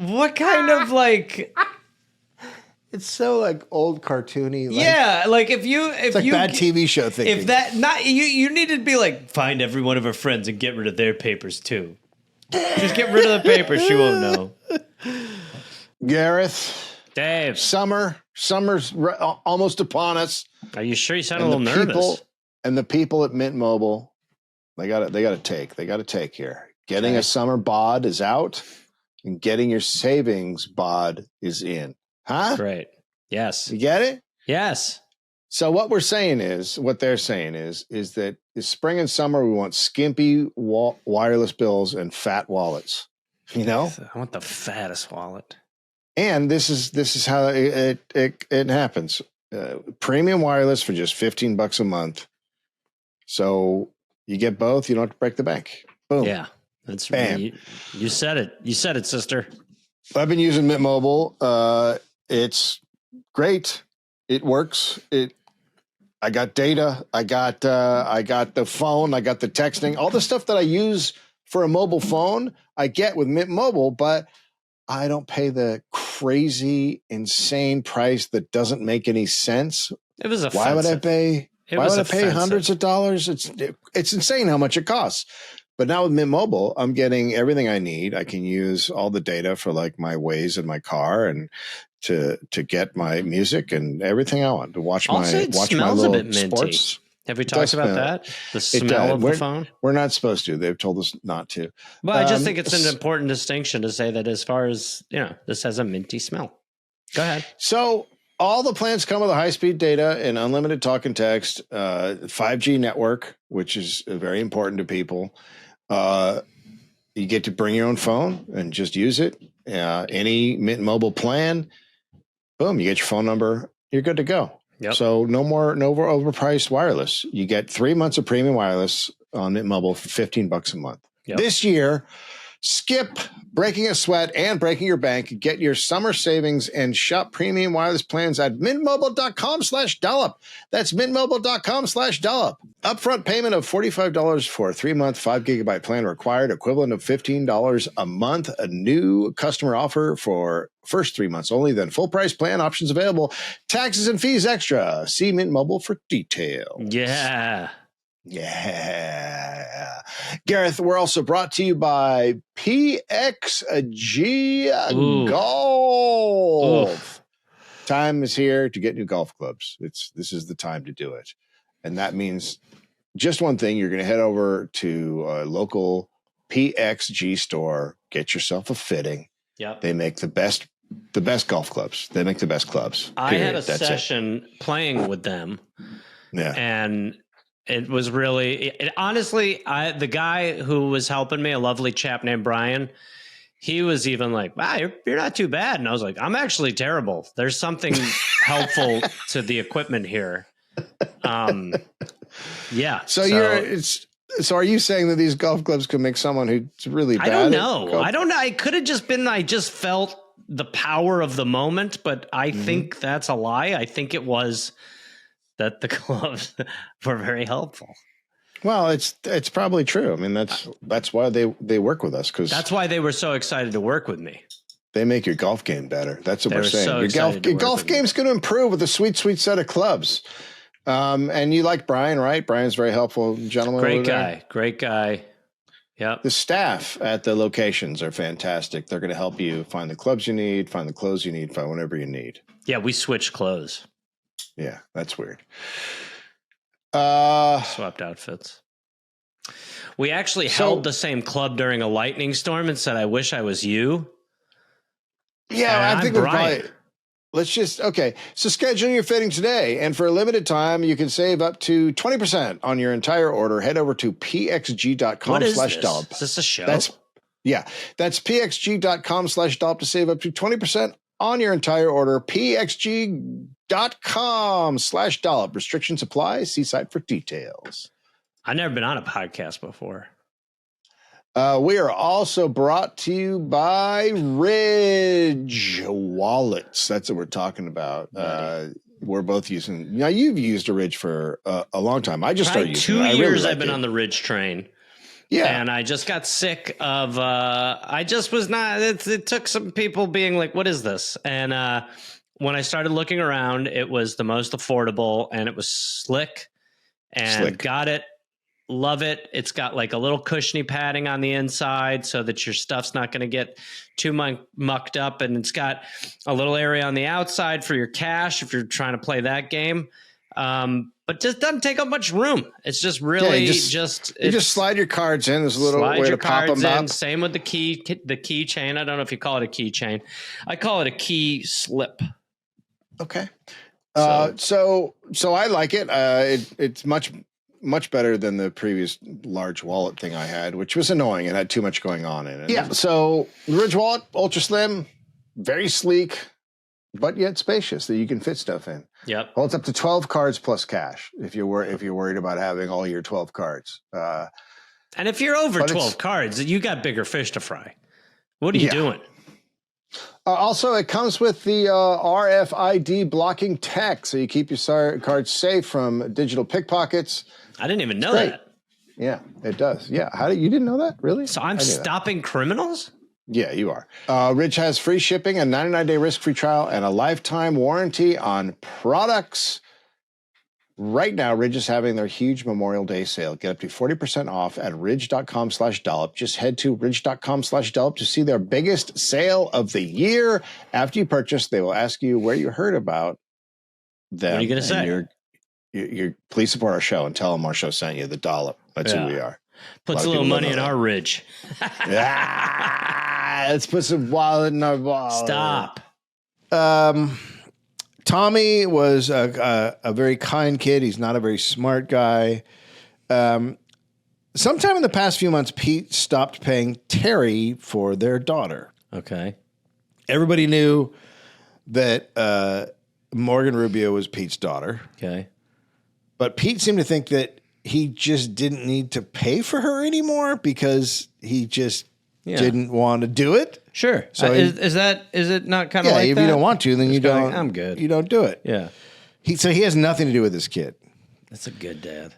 What kind of like... It's so like old cartoony. Like, yeah, like if it's like bad TV show thinking. If that not you need to be like find every one of her friends and get rid of their papers too. Just get rid of the papers. She won't know. Gareth, Dave, summer's almost upon us. Are you sure you sound a little nervous? The people at Mint Mobile, they got to take here. Getting a summer bod is out, and getting your savings bod is in. Huh? Great. Yes. You get it? Yes. So what they're saying is that this spring and summer we want skimpy wireless bills and fat wallets. You know? I want the fattest wallet. And this is how it happens. Premium wireless for just $15 a month. So you get both. You don't have to break the bank. Boom. Yeah. That's right. You said it. You said it, sister. I've been using Mint Mobile. It's great. It works. I got data. I got the phone. I got the texting. All the stuff that I use for a mobile phone, I get with Mint Mobile, but I don't pay the crazy, insane price that doesn't make any sense. It was offensive. Why would I pay? Why would I pay hundreds of dollars? It's insane how much it costs. But now with Mint Mobile, I'm getting everything I need. I can use all the data for like my Waze in my car and to get my music and everything I want to watch also, my little a bit minty. Sports. Have we talked about that? The smell of the phone? We're not supposed to. They've told us not to. Well, I just think it's an important distinction to say that as far as, this has a minty smell. Go ahead. So all the plans come with a high-speed data and unlimited talk and text, 5G network, which is very important to people. You get to bring your own phone and just use it. Any Mint Mobile plan, boom, you get your phone number, you're good to go. Yep. So no more overpriced wireless. You get 3 months of premium wireless on Mint Mobile for $15 a month. Yep. This year, skip breaking a sweat and breaking your bank. Get your summer savings and shop premium wireless plans at mintmobile.com/dollop. That's mintmobile.com/dollop. Upfront payment of $45 for a 3-month 5 GB plan required, equivalent of $15 a month. A new customer offer for first 3 months only, then full price plan options available. Taxes and fees extra. See Mint Mobile for details. Yeah. Yeah. Gareth, we're also brought to you by PXG Golf. Time is here to get new golf clubs. This is the time to do it. And that means just one thing. You're going to head over to a local PXG store, get yourself a fitting. Yep. They make the best golf clubs. They make the best clubs. I had a session playing with them. Yeah. And it was really, honestly, the guy who was helping me, a lovely chap named Brian, he was even like, wow, you're not too bad. And I was like, I'm actually terrible. There's something helpful to the equipment here. Yeah. So are you saying that these golf clubs could make someone who's really bad? I don't know. It could have just been, I just felt the power of the moment, but I think that's a lie. I think it was that the gloves were very helpful. Well, it's probably true. I mean, that's why they work with us, because that's why they were so excited to work with me. They make your golf game better. That's what we're saying. So your golf game's going to improve with a sweet set of clubs. And you like Brian, right? Brian's very helpful gentleman. Great guy. Yep. The staff at the locations are fantastic. They're going to help you find the clubs you need, find the clothes you need, find whatever you need. Yeah, we switched clothes. Yeah, that's weird. Swapped outfits. We actually held the same club during a lightning storm and said, I wish I was you. Yeah, And I think I'm we're Brian. probably... Let's just, okay. So schedule your fitting today. And for a limited time, you can save up to 20% on your entire order. Head over to pxg.com/dollop. Is this a show? That's pxg.com/dollop to save up to 20% on your entire order. pxg.com/dollop. Restrictions apply. See site for details. I've never been on a podcast before. We are also brought to you by Ridge Wallets. That's what we're talking about. We're both using. Now you've used a Ridge for a long time. I just started using 2 it. years I've been on the Ridge train. Yeah, and I just got sick of. I just was not. It took some people being like, "What is this?" And when I started looking around, it was the most affordable, and it was slick. And got it. Love it. It's got like a little cushiony padding on the inside so that your stuff's not going to get too mucked up. And it's got a little area on the outside for your cash if you're trying to play that game. But just doesn't take up much room. It's just really you just slide your cards in. There's a little way to pop them up. Same with the keychain. I don't know if you call it a keychain. I call it a key slip. Okay. So I like it. It's much better than the previous large wallet thing I had, which was annoying. It had too much going on in it. Yeah. So the Ridge wallet, ultra slim, very sleek, but yet spacious that you can fit stuff in. Yep. Holds up to 12 cards plus cash if you're worried about having all your 12 cards. And if you're over 12 cards, you got bigger fish to fry. What are you doing? Also, it comes with the RFID blocking tech, so you keep your cards safe from digital pickpockets. I didn't even know that. Yeah, it does. Yeah, you didn't know that? Really? So I'm stopping criminals? Yeah, you are. Ridge has free shipping, a 99-day risk-free trial, and a lifetime warranty on products. Right now, Ridge is having their huge Memorial Day sale. Get up to 40% off at ridge.com/dollop. Just head to ridge.com/dollop to see their biggest sale of the year. After you purchase, they will ask you where you heard about them. What are you going to say? Please support our show and tell them our show sent you. The Dollop. That's who we are. Puts a little money in our Ridge. Let's put some wallet in our wallet. Stop. Tommy was a very kind kid. He's not a very smart guy. Sometime in the past few months, Pete stopped paying Terry for their daughter. Okay. Everybody knew that Morgan Rubio was Pete's daughter. Okay. But Pete seemed to think that he just didn't need to pay for her anymore because he just didn't want to do it. Sure. So is it not kind of like if that? you don't want to, then you don't. Like, I'm good. You don't do it. Yeah. So he has nothing to do with this kid. That's a good dad.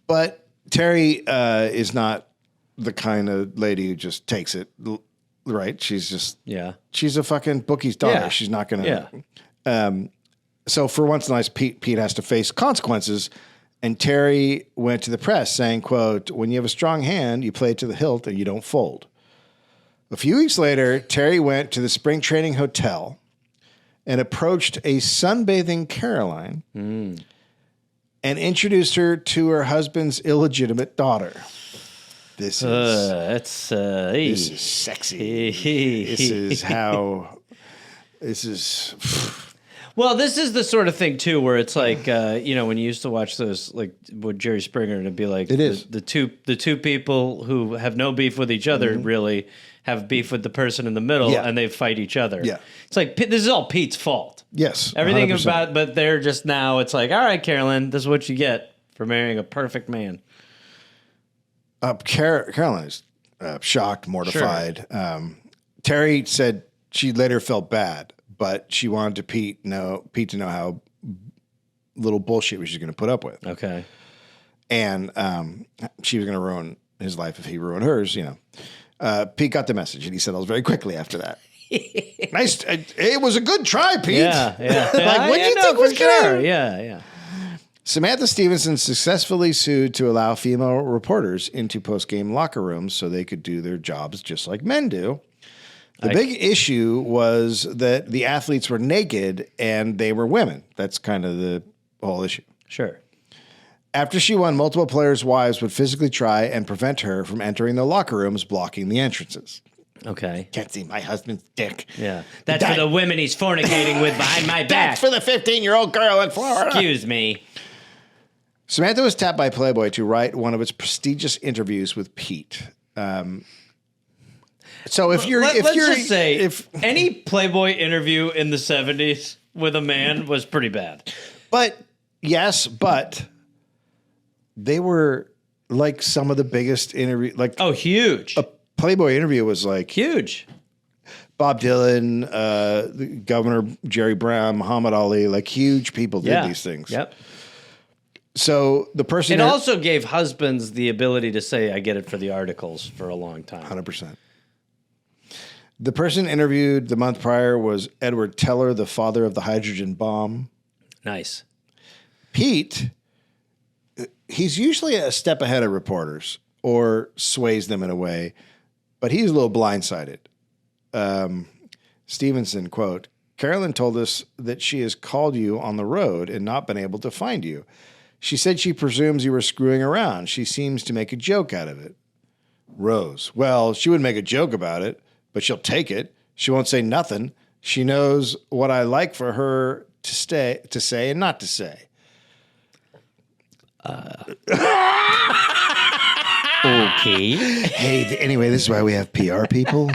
But Terry is not the kind of lady who just takes it, right? She's a fucking bookie's daughter. Yeah. She's not going to. So for once in a while, Pete has to face consequences. And Terry went to the press saying, quote, "When you have a strong hand, you play it to the hilt and you don't fold." A few weeks later, Terry went to the spring training hotel and approached a sunbathing Caroline and introduced her to her husband's illegitimate daughter. This is sexy. This is Well, this is the sort of thing too, where it's like when you used to watch those, like with Jerry Springer, and it'd be like the two people who have no beef with each other really have beef with the person in the middle, and they fight each other. Yeah, it's like this is all Pete's fault. Yes, everything 100%. But they're just now. It's like, all right, Carolyn, this is what you get for marrying a perfect man. Caroline is shocked, mortified. Sure. Terry said she later felt bad, but she wanted Pete to know how little bullshit she was going to put up with. Okay. And she was going to ruin his life if he ruined hers, Pete got the message, and he settles very quickly after that. Nice. It was a good try, Pete. Yeah. What do you think was sure. good? Yeah. Samantha Stevenson successfully sued to allow female reporters into post-game locker rooms so they could do their jobs just like men do. The big issue was that the athletes were naked and they were women. That's kind of the whole issue. Sure. After she won, multiple players' wives would physically try and prevent her from entering the locker rooms, blocking the entrances. Okay. Can't see my husband's dick. Yeah. That's for the women he's fornicating with behind my back. That's for the 15-year-old girl in Florida. Excuse me. Samantha was tapped by Playboy to write one of its prestigious interviews with Pete. So let's just say any Playboy interview in the 70s with a man was pretty bad. But they were like some of the biggest interview. Like huge. A Playboy interview was like huge. Bob Dylan, the Governor Jerry Brown, Muhammad Ali, like huge people did these things. Yep. So the person... It also gave husbands the ability to say, I get it for the articles for a long time. 100%. The person interviewed the month prior was Edward Teller, the father of the hydrogen bomb. Nice. Pete, he's usually a step ahead of reporters or sways them in a way, but he's a little blindsided. Stevenson, quote, Carolyn told us that she has called you on the road and not been able to find you. She said she presumes you were screwing around. She seems to make a joke out of it. Rose, well, she would make a joke about it, but she'll take it. She won't say nothing. She knows what I like for her to say and not to say. Okay. Hey, anyway, this is why we have PR people.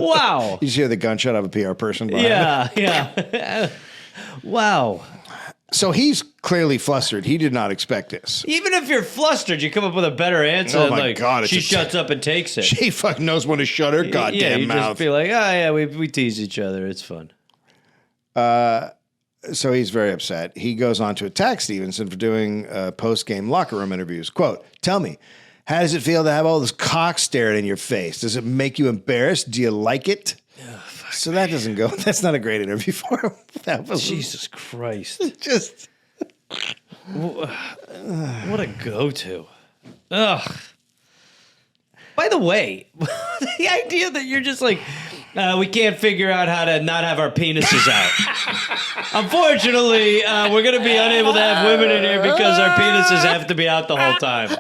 Wow. You just hear the gunshot of a PR person behind Yeah. Wow. So he's clearly flustered. He did not expect this. Even if you're flustered, you come up with a better answer. Oh my God, she shuts up and takes it. She fucking knows when to shut her goddamn you mouth. just be like, oh yeah, we tease each other. It's fun. So he's very upset. He goes on to attack Stevenson for doing post-game locker room interviews. Quote, tell me, how does it feel to have all this cock staring in your face? Does it make you embarrassed? Do you like it? So that doesn't go. That's not a great interview for him. That was Jesus Christ. just what a go-to. Ugh. By the way, the idea that you're just like, we can't figure out how to not have our penises out. Unfortunately, we're going to be unable to have women in here because our penises have to be out the whole time.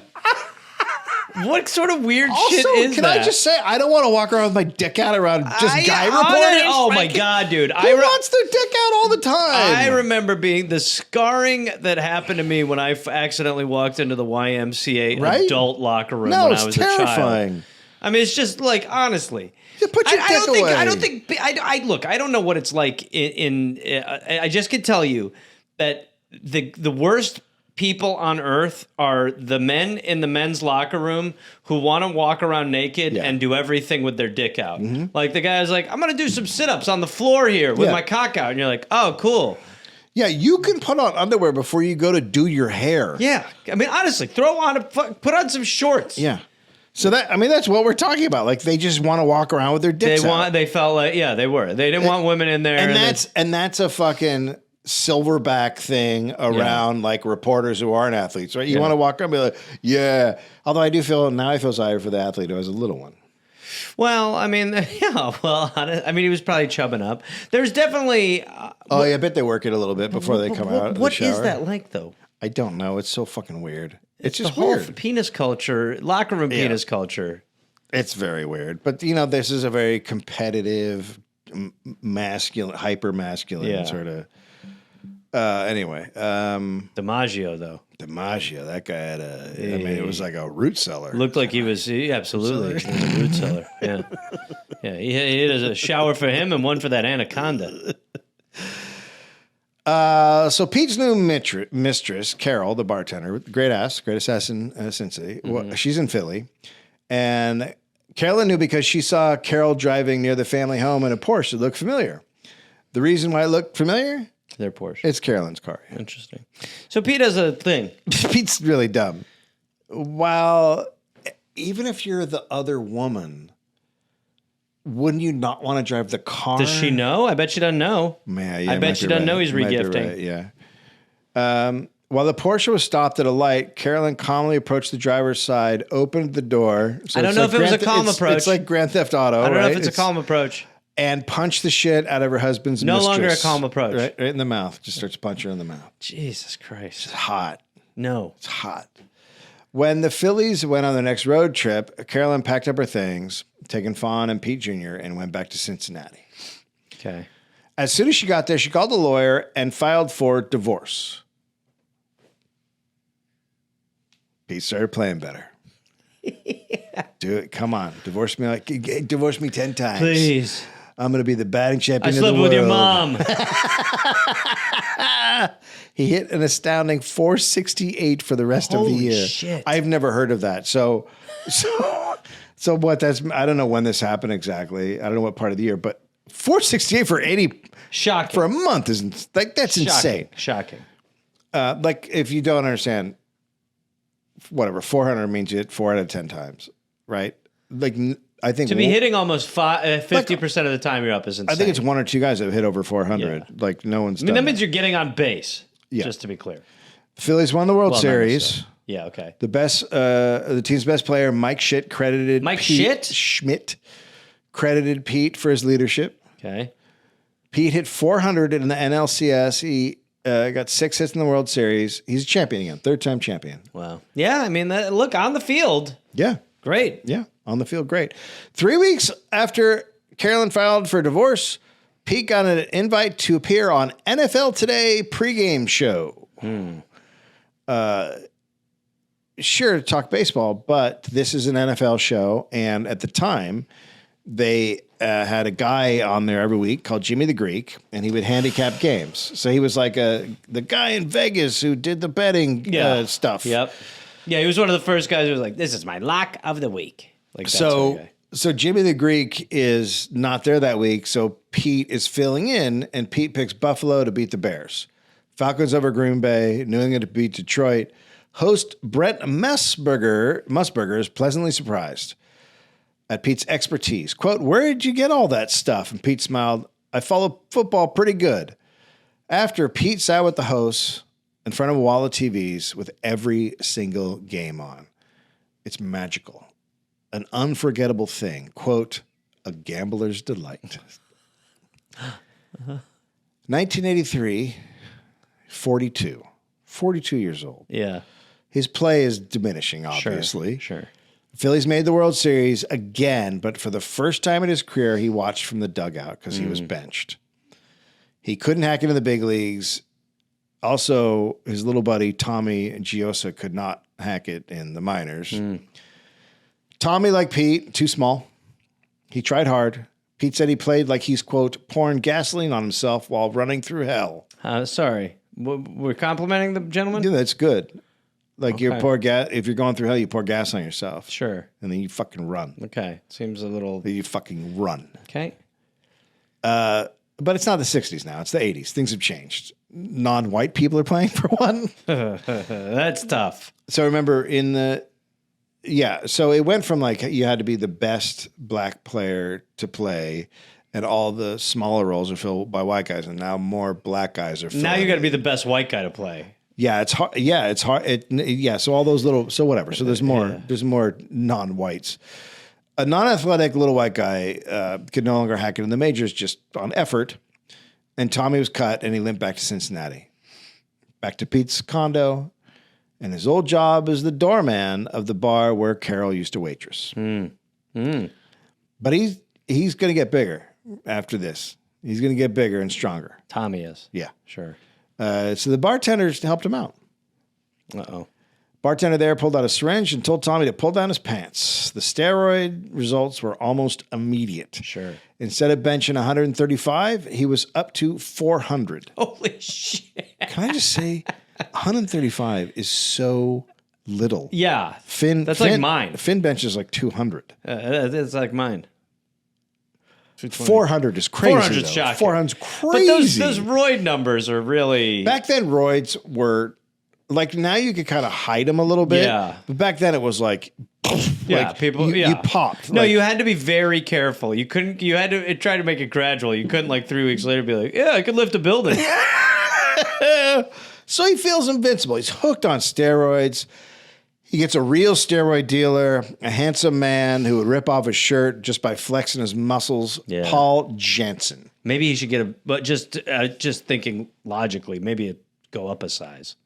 What sort of weird shit is can that? I just say, I don't want to walk around with my dick out around just guy reporters. Oh my God, dude. Who wants their dick out all the time? I remember being the scarring that happened to me when I accidentally walked into the YMCA adult locker room when I was terrifying. a child. I mean, it's just like, honestly. Just put your dick away. I don't know what it's like I just can tell you that the worst people on earth are the men in the men's locker room who want to walk around naked and do everything with their dick out. Mm-hmm. Like the guy's like, I'm going to do some sit-ups on the floor here with my cock out. And you're like, oh, cool. Yeah, you can put on underwear before you go to do your hair. Yeah. I mean, honestly, put on some shorts. Yeah. So that's what we're talking about. Like they just want to walk around with their dicks out. They felt like, they were. They didn't want women in there. And that's a fucking silverback thing around like reporters who aren't athletes, right? You want to walk around and be like, yeah. Although I feel sorry for the athlete who has a little one. Well, I mean, he was probably chubbing up. There's definitely. I bet they work it a little bit before they come out. What is that like, though? I don't know. It's so fucking weird. It's just the whole weird. Penis culture, locker room penis culture. It's very weird. But, this is a very competitive, masculine, hyper-masculine sort of. Anyway. DiMaggio, though. DiMaggio, that guy had it was like a root cellar. Looked like he was, absolutely. He was a root cellar. Yeah. Yeah, he had a shower for him and one for that anaconda. So Pete's new mistress, Carol, the bartender, great assassin in Cincinnati. Mm-hmm. She's in Philly. And Carolyn knew because she saw Carol driving near the family home in a Porsche that looked familiar. The reason why it looked familiar? Their Porsche. It's Carolyn's car. Yeah. Interesting. So Pete has a thing. Pete's really dumb. Well, even if you're the other woman, wouldn't you not want to drive the car? Does she know? I bet she doesn't know. Man, I bet she doesn't know he's regifting. Right. Yeah. While the Porsche was stopped at a light, Carolyn calmly approached the driver's side, opened the door. So I don't know if it was a calm approach. It's like Grand Theft Auto, I don't right? know if it's a calm approach. And punched the shit out of her husband's No mistress. longer a calm approach. Right in the mouth. Just starts punching her in the mouth. Jesus Christ. It's hot. No. It's hot. When the Phillies went on their next road trip, Carolyn packed up her things, taking Fawn and Pete Jr., and went back to Cincinnati. Okay. As soon as she got there, she called the lawyer and filed for divorce. Pete started playing better. Do it. Come on. Divorce me 10 times. Please. I'm going to be the batting champion I of the slept world. with your mom. He hit an astounding 468 for the rest of the Holy year. shit. I've never heard of that. So what that's, I don't know when this happened exactly. I don't know what part of the year, but 468 for 80 Shocking. for a month isn't like, that's insane. Shocking. Like if you don't understand, whatever, 400 means you hit 4 out of 10 times, right? Like I think To be hitting almost 50% of the time you're up is insane. I think it's one or two guys that have hit over 400. Yeah. Like no one's I mean, done that that. means you're getting on base. Yeah. Just to be clear. The Phillies won the World Well, Series. Yeah, okay. The team's best player, Mike Schitt, credited Mike Pete Schitt? Schmidt credited Pete for his leadership. Okay. Pete hit 400 in the NLCS. He got 6 hits in the World Series. He's a champion again, 3rd-time champion. Wow. Yeah, I mean, look, on the field, Yeah, great. yeah, on the field, great. 3 weeks after Carolyn filed for divorce, Pete got an invite to appear on NFL Today pregame show. Sure, to talk baseball, but this is an NFL show, and at the time, they had a guy on there every week called Jimmy the Greek, and he would handicap games. So he was like the guy in Vegas who did the betting stuff. Yep. Yeah, he was one of the first guys who was like, "This is my lock of the week." Like that sort of guy. So Jimmy the Greek is not there that week, so Pete is filling in, and Pete picks Buffalo to beat the Bears. Falcons over Green Bay, New England to beat Detroit. Host Brent Musburger is pleasantly surprised at Pete's expertise. Quote, "Where did you get all that stuff?" And Pete smiled, "I follow football pretty good." After, Pete sat with the hosts in front of a wall of TVs with every single game on. It's magical. An unforgettable thing. Quote, "A gambler's delight." 1983, 42 years old. Yeah. His play is diminishing, obviously. Sure. Phillies made the World Series again, but for the first time in his career, he watched from the dugout because he was benched. He couldn't hack into the big leagues. Also, his little buddy, Tommy Giosa, could not hack it in the minors. Tommy, like Pete, too small. He tried hard. Pete said he played like he's, quote, pouring gasoline on himself while running through hell. Sorry. We're complimenting the gentleman? Yeah, that's good. Like you Okay. pour gas, if you're going through hell, you pour gas on yourself. Sure. And then you fucking run. Okay. Seems a little... You fucking run. Okay. But it's not the 60s now. It's the 80s. Things have changed. Non-white people are playing for one. That's tough. So remember so it went from like you had to be the best black player to play and all the smaller roles are filled by white guys, and now more black guys are filled. Now you got to be the best white guy to play. Yeah, it's hard. Yeah, it's hard. So all those little, so whatever. So there's more, there's more non-whites. A non-athletic little white guy could no longer hack it in the majors just on effort. And Tommy was cut and he limped back to Cincinnati, back to Pete's condo. And his old job as the doorman of the bar where Carol used to waitress. But he's going to get bigger after this. He's going to get bigger and stronger. Tommy is. Yeah. Sure. So the bartenders helped him out. Uh-oh. Bartender there pulled out a syringe and told Tommy to pull down his pants. The steroid results were almost immediate. Sure. Instead of benching 135, he was up to 400. Holy shit. Can I just say, 135 is so little. Yeah. Finn, like mine. Finn benches like 200. It's like mine. 400 is crazy. 400's though. shocking. 400's crazy. But those roid numbers are really... Back then, roids were like, now you could kind of hide them a little bit. Yeah. But back then it was like, Yeah, like people. you popped. No, like, you had to be very careful. You couldn't. You had to try to make it gradual. You couldn't like 3 weeks later be like, yeah, I could lift a building. So he feels invincible. He's hooked on steroids. He gets a real steroid dealer, a handsome man who would rip off his shirt just by flexing his muscles, Yeah. Paul Jansen. Maybe he should but just thinking logically, maybe it go up a size.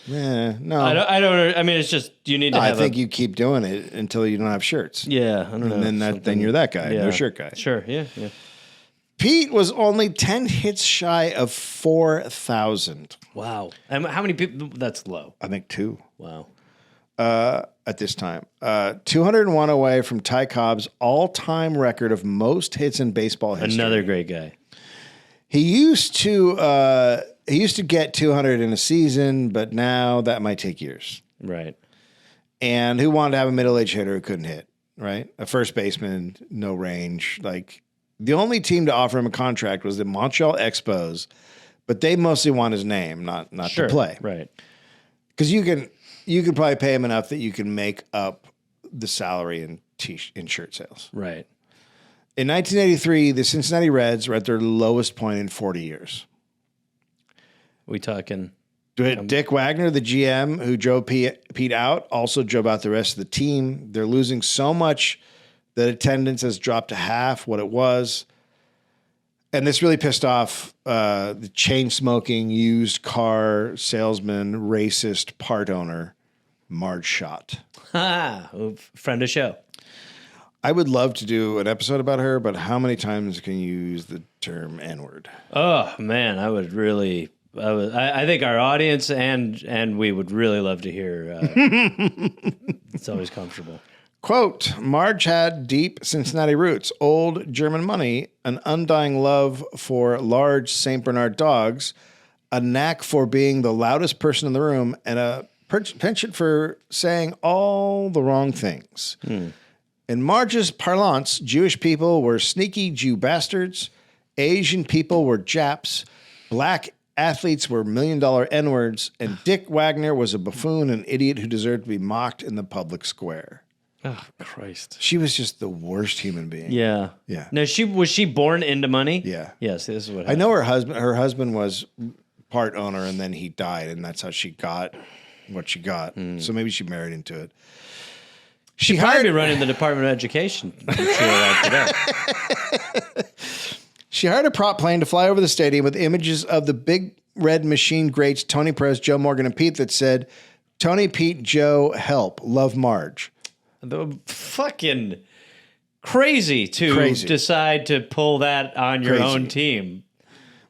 No. I don't. I mean, it's just you need to. I have think you keep doing it until you don't have shirts. Yeah, I don't know. And then you're that guy, no shirt guy. Sure. Yeah. Pete was only 10 hits shy of 4,000. Wow. And how many people? That's low. I think 2. Wow. At this time. 201 away from Ty Cobb's all-time record of most hits in baseball history. Another great guy. He used to get 200 in a season, but now that might take years. Right. And who wanted to have a middle-aged hitter who couldn't hit, right? A first baseman, no range. Like, the only team to offer him a contract was the Montreal Expos, but they mostly want his name, not to play. Right. Because you can probably pay him enough that you can make up the salary in shirt sales. Right. In 1983, the Cincinnati Reds were at their lowest point in 40 years. We talking? Dick Wagner, the GM who drove Pete out, also drove out the rest of the team. They're losing so much that attendance has dropped to half what it was. And this really pissed off the chain-smoking, used car salesman, racist part owner, Marge Schott. Friend of show. I would love to do an episode about her, but how many times can you use the term N-word? Oh man, I would really. I think our audience and we would really love to hear. It's always comfortable. Quote, Marge had deep Cincinnati roots, old German money, an undying love for large St. Bernard dogs, a knack for being the loudest person in the room, and a penchant for saying all the wrong things. In Marge's parlance, Jewish people were sneaky Jew bastards, Asian people were Japs, black athletes were million-dollar N-words, and Dick Wagner was a buffoon, an idiot who deserved to be mocked in the public square. Oh Christ! She was just the worst human being. Yeah. Yeah. No, was she born into money? Yeah. Yes, this is what I know her husband. Her husband was part owner, and then he died, and that's how she got what she got. So maybe she married into it. She'd probably be running the Department of Education. I'm sure like today. She hired a prop plane to fly over the stadium with images of the Big Red Machine greats Tony Perez, Joe Morgan, and Pete that said, "Tony, Pete, Joe, help, love Marge." The fucking crazy to decide to pull that on your own team.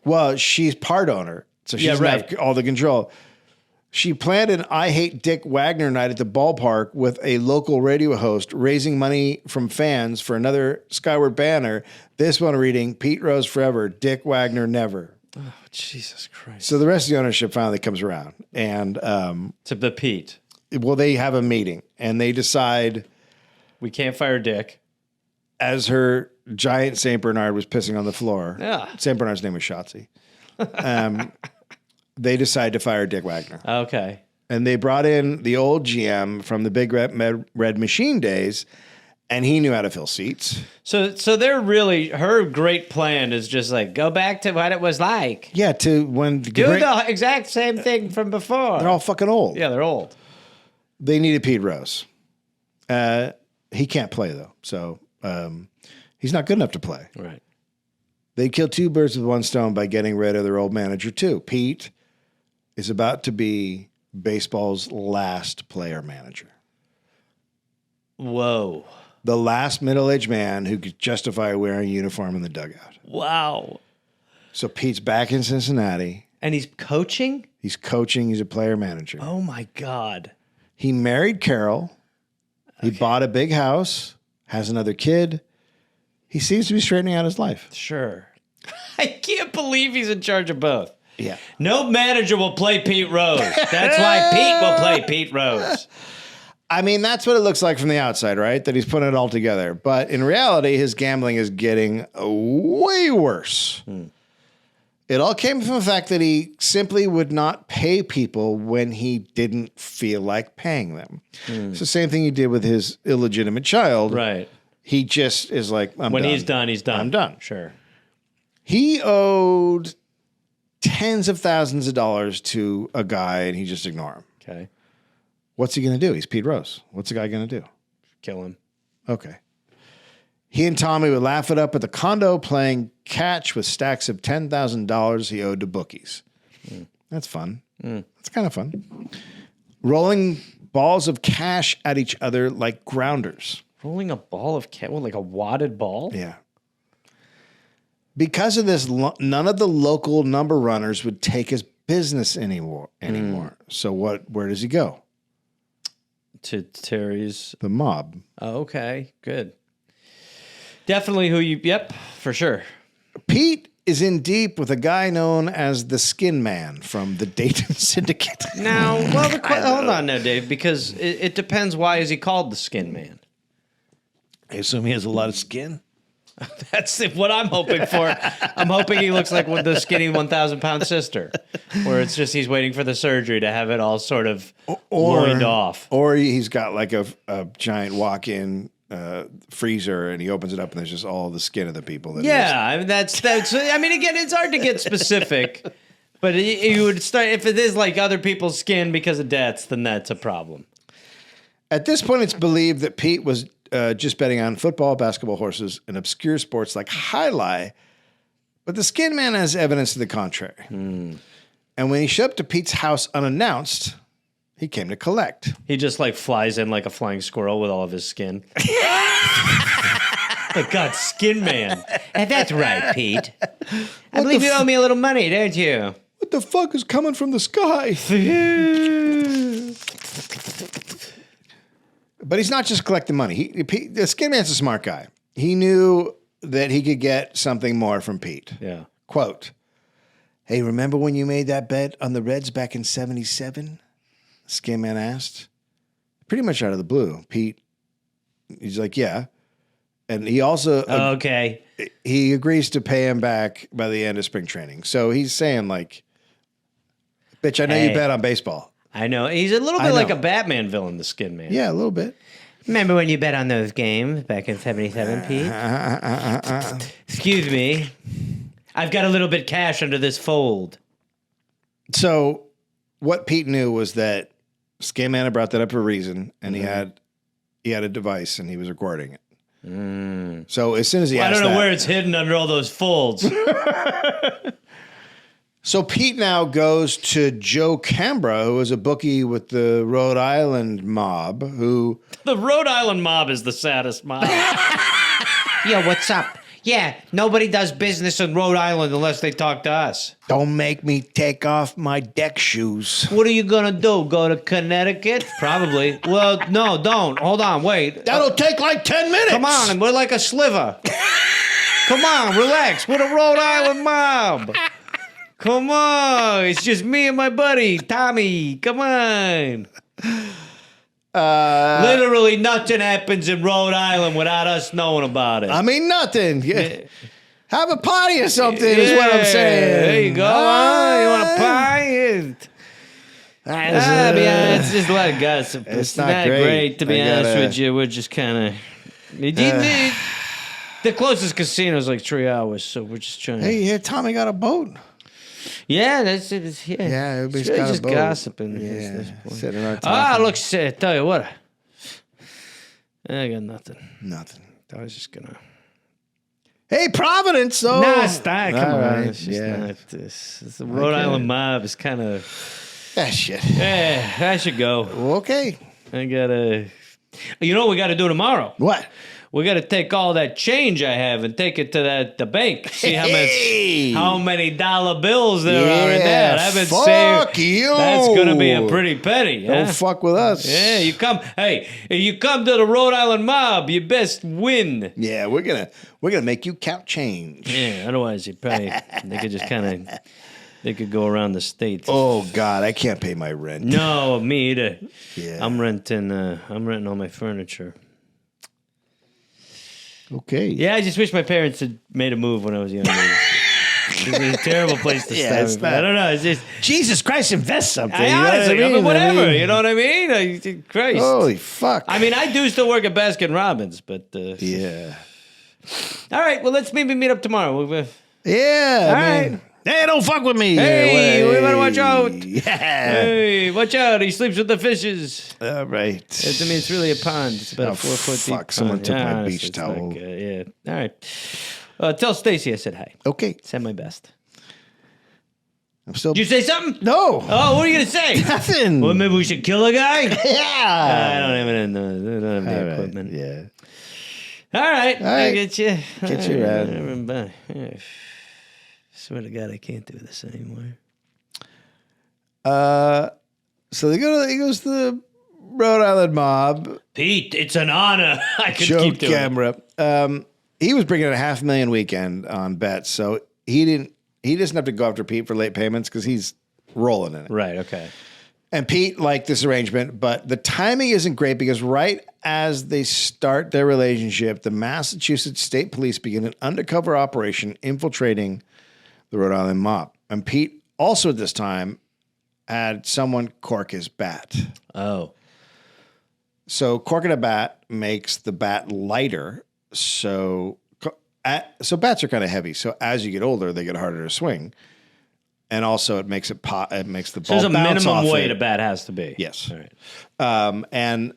Well, she's part owner, so she doesn't have all the control. She planned an I Hate Dick Wagner night at the ballpark with a local radio host, raising money from fans for another Skyward banner. This one reading, Pete Rose forever, Dick Wagner never. Oh, Jesus Christ. So the rest of the ownership finally comes around. And to the Pete. Well, they have a meeting, and they decide we can't fire Dick. As her giant St. Bernard was pissing on the floor. Yeah. St. Bernard's name was Shotzi. They decide to fire Dick Wagner. Okay. And they brought in the old GM from the Big Red Machine days, and he knew how to fill seats. So they're really, her great plan is just like, go back to what it was like. Yeah, to when... the exact same thing from before. They're all fucking old. Yeah, they're old. They needed Pete Rose. He can't play, though, so he's not good enough to play. Right. They killed two birds with one stone by getting rid of their old manager, too. Pete is about to be baseball's last player manager. Whoa. The last middle-aged man who could justify wearing a uniform in the dugout. Wow. So Pete's back in Cincinnati. And he's coaching? He's coaching. He's a player manager. Oh, my God. He married Carol. He bought a big house, has another kid. He seems to be straightening out his life. Sure. I can't believe he's in charge of both. Yeah. No manager will play Pete Rose. That's why Pete will play Pete Rose. I mean, that's what it looks like from the outside, right? That he's putting it all together. But in reality, his gambling is getting way worse. It all came from the fact that he simply would not pay people when he didn't feel like paying them. It's the same thing he did with his illegitimate child. Right. He just is like, I'm done. When he's done, he's done. I'm done. Sure. He owed tens of thousands of dollars to a guy and he just ignore him. Okay. What's he going to do? He's Pete Rose. What's the guy going to do? Kill him. Okay. He and Tommy would laugh it up at the condo playing catch with stacks of $10,000 he owed to bookies. That's fun. That's kind of fun. Rolling balls of cash at each other like grounders. Rolling a ball of cat, like a wadded ball? Yeah. Because of this, none of the local number runners would take his business anymore. So where does he go? To Terry's. The mob. Oh, okay. Good. Definitely yep, for sure. Pete is in deep with a guy known as the Skin Man from the Dayton Syndicate. Now, well, hold on now, Dave, because it depends. Why is he called the Skin Man? I assume he has a lot of skin. That's what I'm hoping for. I'm hoping he looks like the skinny 1,000-pound sister, where it's just he's waiting for the surgery to have it all sort of loined off. Or he's got like a giant walk-in freezer, and he opens it up, and there's just all the skin of the people. I mean, that's. I mean, again, it's hard to get specific, but you would start if it is like other people's skin because of deaths, then that's a problem. At this point, it's believed that Pete was just betting on football, basketball, horses, and obscure sports like highlight, but the Skin Man has evidence to the contrary. And when he showed up to Pete's house unannounced, he came to collect. He just like flies in like a flying squirrel with all of his skin. Oh, God, Skin Man. That's right, Pete. I believe you owe me a little money, don't you? What the fuck is coming from the sky? But he's not just collecting money. The Skin Man's a smart guy. He knew that he could get something more from Pete. Yeah. Quote, "Hey, remember when you made that bet on the Reds back in 77? Skin Man asked. Pretty much out of the blue. Pete, he's like, yeah. And he also... Okay. He agrees to pay him back by the end of spring training. So he's saying like, bitch, I know you bet on baseball. I know. He's a little bit like a Batman villain, the Skin Man. Yeah, a little bit. Remember when you bet on those games back in 77, Pete? Excuse me. I've got a little bit cash under this fold. So what Pete knew was that Skin Man had brought that up for a reason, and he had a device, and he was recording it. So as soon as he asked I don't know where it's hidden under all those folds. So Pete now goes to Joe Cambra, who is a bookie with the Rhode Island mob, who... The Rhode Island mob is the saddest mob. Yo, what's up? Yeah, nobody does business in Rhode Island unless they talk to us. Don't make me take off my deck shoes. What are you gonna do? Go to Connecticut? Probably. Well, no, don't. Hold on, wait. That'll take like 10 minutes. Come on, we're like a sliver. Come on, relax. We're the Rhode Island mob. Come on, it's just me and my buddy, Tommy. Come on. Literally nothing happens in Rhode Island without us knowing about it. I mean, nothing. Have a party or something is what I'm saying. There you go. You want a pie? It's just a lot of gossip. It's not great, to be honest with you. We're just kind of... The closest casino is like 3 hours, so we're just trying to... Hey, Tommy got a boat. Yeah, that's it. Yeah, everybody's really got just a boat. Gossiping. Look, tell you what. I got nothing. Nothing. I was just gonna. Hey, Providence, though. Nah, stop. Come on. Right. It's just not this. The Rhode Island mob is kind of. Ah, shit. Yeah, I should go. Okay. I gotta. You know what we got to do tomorrow? What? We got to take all that change I have and take it to the bank. See how many dollar bills there are in that. I've been fuck you. That's gonna be a pretty penny. Don't fuck with us. Yeah, you come. Hey, if you come to the Rhode Island mob, you best win. Yeah, we're gonna make you count change. Yeah, otherwise you probably they could just kind of they could go around the state. Oh God, I can't pay my rent. No, me either. Yeah, I'm renting all my furniture. Okay. Yeah, I just wish my parents had made a move when I was younger. It's a terrible place to Yeah, start. I don't know. It's just Jesus Christ, invest something. honestly, I mean, whatever. You know what I mean? Christ. Holy fuck. I mean, I do still work at Baskin Robbins, but yeah. All right. Well, let's maybe meet up tomorrow. Yeah. All right. Hey, don't fuck with me. Hey, we better watch out. Yeah. Hey, watch out. He sleeps with the fishes. All right. It's really a pond. It's about Oh, a 4 foot deep. fuck, someone pond. took my honestly, beach it's towel. not good. Yeah. All right. Tell Stacy I said hi. Okay. Send my best. I'm still. Did you say something? No. Oh, what are you going to say? Nothing. Well, maybe we should kill a guy? Yeah. I don't have the All right, equipment. Yeah. All right. All right. I get you. Get you around. Bye. Swear to God, I can't do this anymore. So he goes to the Rhode Island mob. Pete, it's an honor. I could Joke keep doing it. camera. He was bringing in a $500,000 weekend on bets, so he doesn't have to go after Pete for late payments because he's rolling in it. Right, okay. And Pete liked this arrangement, but the timing isn't great because right as they start their relationship, the Massachusetts State Police begin an undercover operation infiltrating the Rhode Island mob. And Pete also at this time had someone cork his bat. Oh. So corking a bat makes the bat lighter. So bats are kind of heavy. So as you get older, they get harder to swing. And also it makes it pop. It makes the ball There's a bounce minimum off weight it. a bat has to be. Yes. All right.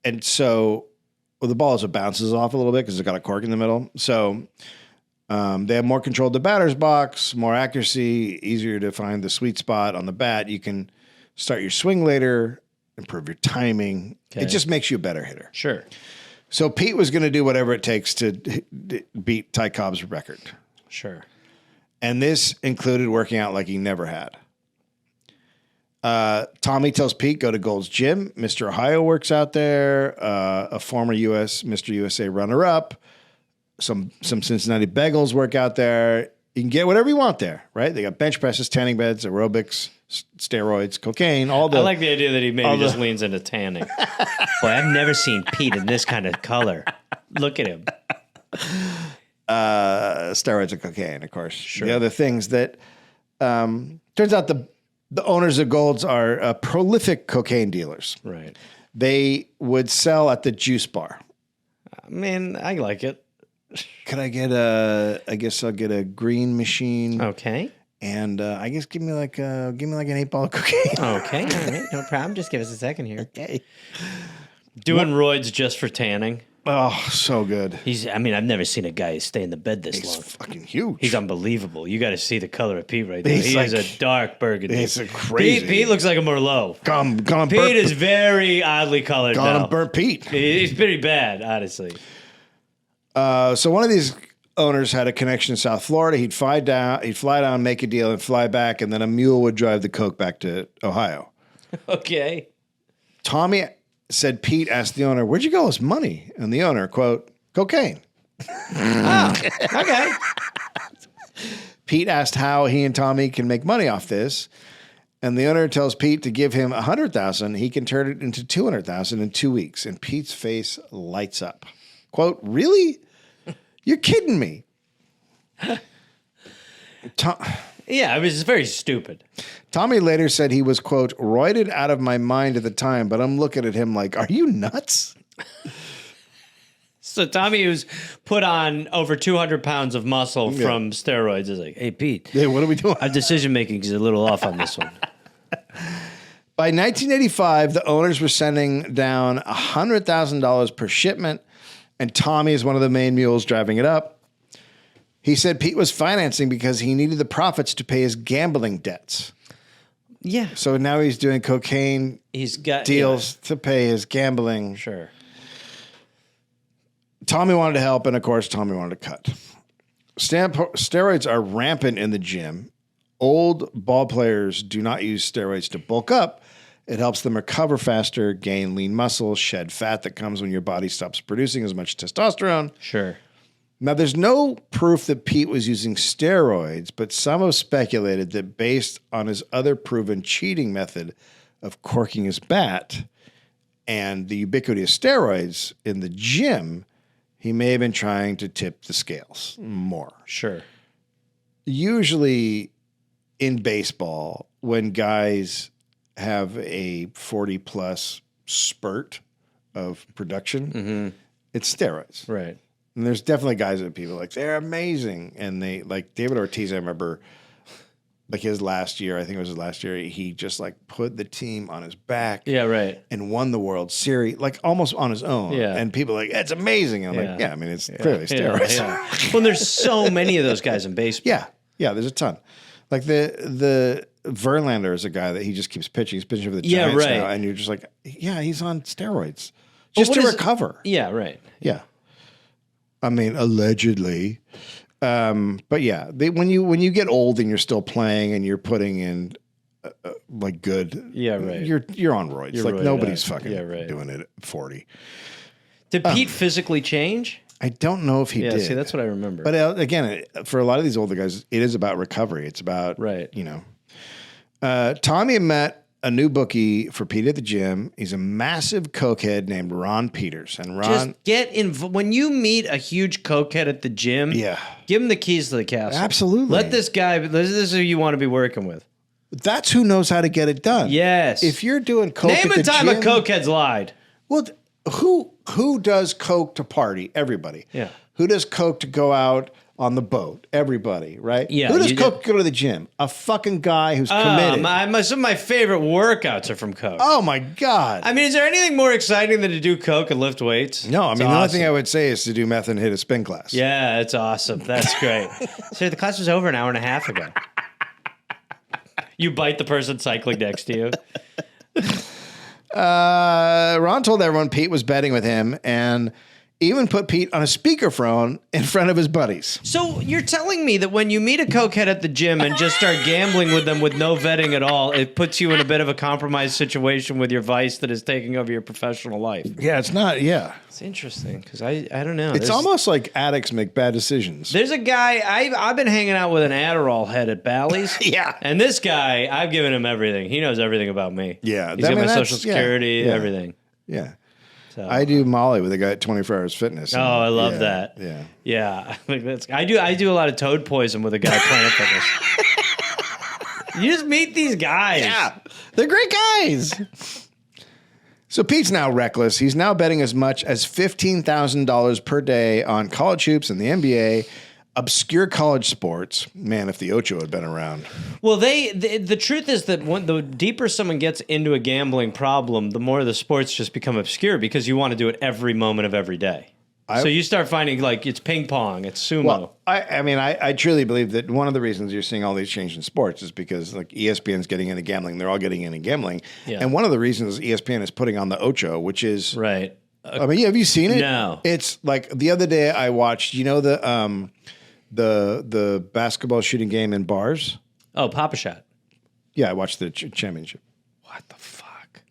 And so the ball also bounces off a little bit because it's got a cork in the middle. So they have more control of the batter's box, more accuracy, easier to find the sweet spot on the bat. You can start your swing later, improve your timing. Okay. It just makes you a better hitter. Sure. So Pete was going to do whatever it takes to beat Ty Cobb's record. Sure. And this included working out like he never had. Tommy tells Pete, go to Gold's Gym. Mr. Ohio works out there. A former Mr. USA runner-up. Some Cincinnati Bengals work out there. You can get whatever you want there, right? They got bench presses, tanning beds, aerobics, steroids, cocaine, all the... I like the idea that he maybe just leans into tanning. Boy, I've never seen Pete in this kind of color. Look at him. Steroids and cocaine, of course. Sure. The other things that... turns out the owners of Gold's are prolific cocaine dealers. Right. They would sell at the juice bar. I mean, I like it. Could I get I guess I'll get a green machine. Okay. And I guess give me like an 8-ball of cocaine. Okay. All right. No problem. Just give us a second here. Okay. Doing roids just for tanning. Oh, so good. I've never seen a guy stay in the bed this He's long. fucking huge. He's unbelievable. You got to see the color of Pete right there. He's He like- is a dark burgundy. He's a crazy. Pete looks like a Merlot. Gone Pete is very oddly colored gone now. and burnt Pete. He's pretty bad, honestly. So one of these owners had a connection in South Florida. He'd fly down, make a deal, and fly back, and then a mule would drive the coke back to Ohio. Okay. Tommy said Pete asked the owner, "Where'd you get all this money?" And the owner, quote, "Cocaine." Okay. Pete asked how he and Tommy can make money off this, and the owner tells Pete to give him $100,000. He can turn it into $200,000 in 2 weeks, and Pete's face lights up. Quote, "Really? You're kidding me." Yeah, it was very stupid. Tommy later said he was, quote, "roided out of my mind at the time, but I'm looking at him like, are you nuts?" So Tommy, who's put on over 200 pounds of muscle from steroids, is like, "Hey, Pete, Hey, what are we doing? our decision making is a little off on this one." By 1985, the owners were sending down $100,000 per shipment, and Tommy is one of the main mules driving it up. He said Pete was financing because he needed the profits to pay his gambling debts. Yeah. So now he's doing cocaine He's got deals to pay his gambling. Yeah, sure. Tommy wanted to help, and of course, Tommy wanted to cut. Steroids are rampant in the gym. Old ball players do not use steroids to bulk up. It helps them recover faster, gain lean muscle, shed fat that comes when your body stops producing as much testosterone. Sure. Now, there's no proof that Pete was using steroids, but some have speculated that based on his other proven cheating method of corking his bat and the ubiquity of steroids in the gym, he may have been trying to tip the scales more. Sure. Usually in baseball, when guys have a 40-plus spurt of production, it's steroids. Right. And there's definitely guys that people like, they're amazing. And they like David Ortiz, I remember like his last year, I think it was his last year, he just like put the team on his back. Yeah, right. And won the World Series, like almost on his own. Yeah. And people are like, it's amazing. And I'm like, yeah, I mean, it's clearly steroids. Yeah. Well, there's so many of those guys in baseball. Yeah, there's a ton. Like the Verlander is a guy that he just keeps pitching. He's pitching for the Giants now, and you're just like, yeah, he's on steroids just to recover. Yeah, right. Yeah. I mean, allegedly. But yeah, when you get old and you're still playing and you're putting in like good, right. You're on roids. You're like roided nobody's out. fucking right. doing it at 40. Did Pete physically change? I don't know if he did. See, that's what I remember. But again, for a lot of these older guys, it is about recovery. It's about, Tommy met a new bookie for Pete at the gym. He's a massive cokehead named Ron Peters. And Ron... Just when you meet a huge cokehead at the gym, give him the keys to the castle. Absolutely. Let this guy, this is who you want to be working with. That's who knows how to get it done. Yes. If you're doing coke Name at a the time gym, a cokehead's lied. Well, who does coke to party? Everybody. Yeah. Who does coke to go out on the boat? Everybody, right? Yeah. Who does coke to go to the gym? A fucking guy who's committed. Some of my favorite workouts are from coke. Oh my God. I mean, is there anything more exciting than to do coke and lift weights? No, I mean, the only thing I would say is to do meth and hit a spin class. Yeah, it's awesome. That's great. So the class was over an hour and a half ago. You bite the person cycling next to you. Ron told everyone Pete was betting with him and even put Pete on a speakerphone in front of his buddies. So you're telling me that when you meet a cokehead at the gym and just start gambling with them with no vetting at all, it puts you in a bit of a compromised situation with your vice that is taking over your professional life? Yeah, it's not, It's interesting because I don't know. It's almost like addicts make bad decisions. There's a guy, I've been hanging out with an Adderall head at Bally's. Yeah. And this guy, I've given him everything. He knows everything about me. Yeah. He's got my social security, everything. Yeah. So. I do Molly with a guy at 24 Hours Fitness. Oh, I love that. Yeah. Yeah. I do a lot of toad poison with a guy at Planet Fitness. You just meet these guys. Yeah. They're great guys. So Pete's now reckless. He's now betting as much as $15,000 per day on college hoops and the NBA, obscure college sports. Man, if the Ocho had been around. Well, the truth is that the deeper someone gets into a gambling problem, the more the sports just become obscure because you want to do it every moment of every day. So you start finding like it's ping pong, it's sumo. Well, I truly believe that one of the reasons you're seeing all these changes in sports is because like ESPN's getting into gambling. They're all getting into gambling. Yeah. And one of the reasons ESPN is putting on the Ocho, which is... Right. I mean, have you seen it? No. It's like the other day I watched, the basketball shooting game in bars? Oh, Papa Shot. Yeah, I watched the championship. What the fuck?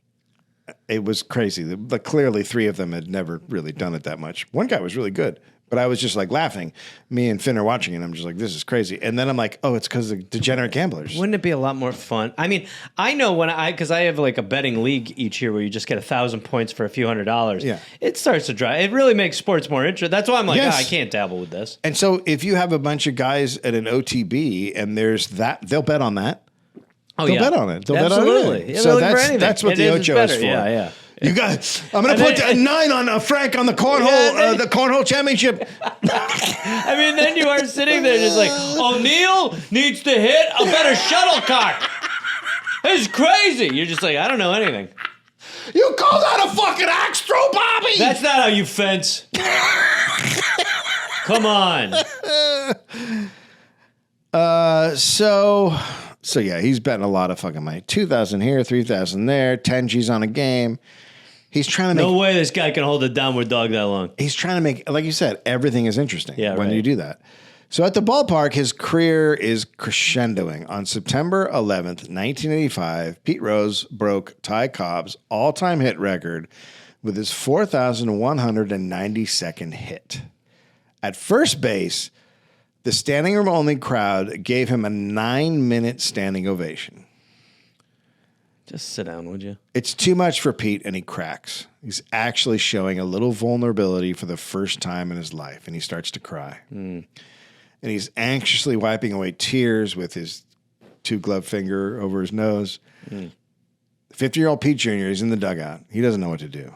It was crazy. Clearly, three of them had never really done it that much. One guy was really good, but I was just like laughing. Me and Finn are watching it, and I'm just like, this is crazy. And then I'm like, oh, it's because of degenerate gamblers. Wouldn't it be a lot more fun? I mean, I know because I have like a betting league each year where you just get 1,000 points for a few $100s. Yeah. It starts to drive. It really makes sports more interesting. That's why I'm like, Yes. I can't dabble with this. And so if you have a bunch of guys at an OTB and there's that, they'll bet on that. Oh, They'll yeah. bet on it. They'll Absolutely. bet on it. Yeah, So they'll look for anything. that's what It the is Ocho better. is for. Yeah. You guys, I'm going to put a 9 on Frank on the the cornhole championship. I mean, then you are sitting there just like, O'Neal needs to hit a better shuttlecock. It's crazy. You're just like, I don't know anything. You call that a fucking axe throw, Bobby? That's not how you fence. Come on. So yeah, he's betting a lot of fucking money. 2,000 here, 3,000 there, 10 G's on a game. He's trying to make... No way this guy can hold a downward dog that long. He's trying to make, like you said, everything is interesting when right. you do that. So at the ballpark, his career is crescendoing. On September 11th, 1985, Pete Rose broke Ty Cobb's all-time hit record with his 4,192nd hit. At first base, the standing room only crowd gave him a 9-minute standing ovation. Just sit down, would you? It's too much for Pete, and he cracks. He's actually showing a little vulnerability for the first time in his life, and he starts to cry. And he's anxiously wiping away tears with his 2-glove finger over his nose. 50-year-old Pete Jr. is in the dugout. He doesn't know what to do.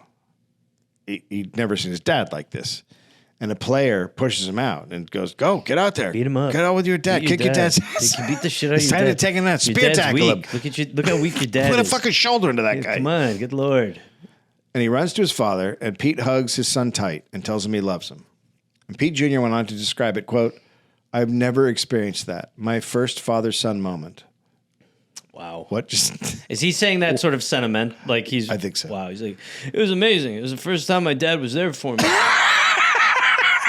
He'd never seen his dad like this. and a player pushes him out and goes, "Go, get out there, Beat him up. get out with your dad, Beat your kick your dad. dad's ass." You can beat the shit out of It's your time to dad. take him out, Your spear dad's tackle him. weak. Look how weak your dad Put a is. fucking shoulder into that guy. Come on, good lord. And he runs to his father, and Pete hugs his son tight and tells him he loves him. And Pete Jr. went on to describe it, quote, "I've never experienced that. My first father-son moment." Wow. What? Just Is he saying that sort of sentiment? Like he's. I think so. Wow. He's like, it was amazing. It was the first time my dad was there for me,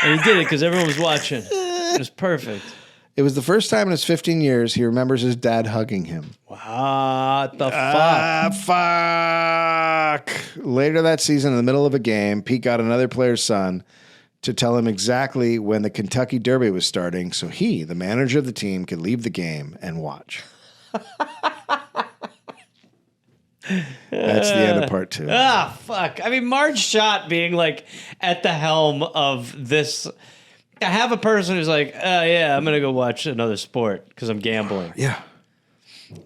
and he did it because everyone was watching. It was perfect. It was the first time in his 15 years he remembers his dad hugging him. What the fuck? Fuck. Later that season, in the middle of a game, Pete got another player's son to tell him exactly when the Kentucky Derby was starting so he, the manager of the team, could leave the game and watch. That's the end of part 2. Fuck. I mean, Marge Schott being like at the helm of this. I have a person who's like, yeah, I'm going to go watch another sport because I'm gambling. Yeah.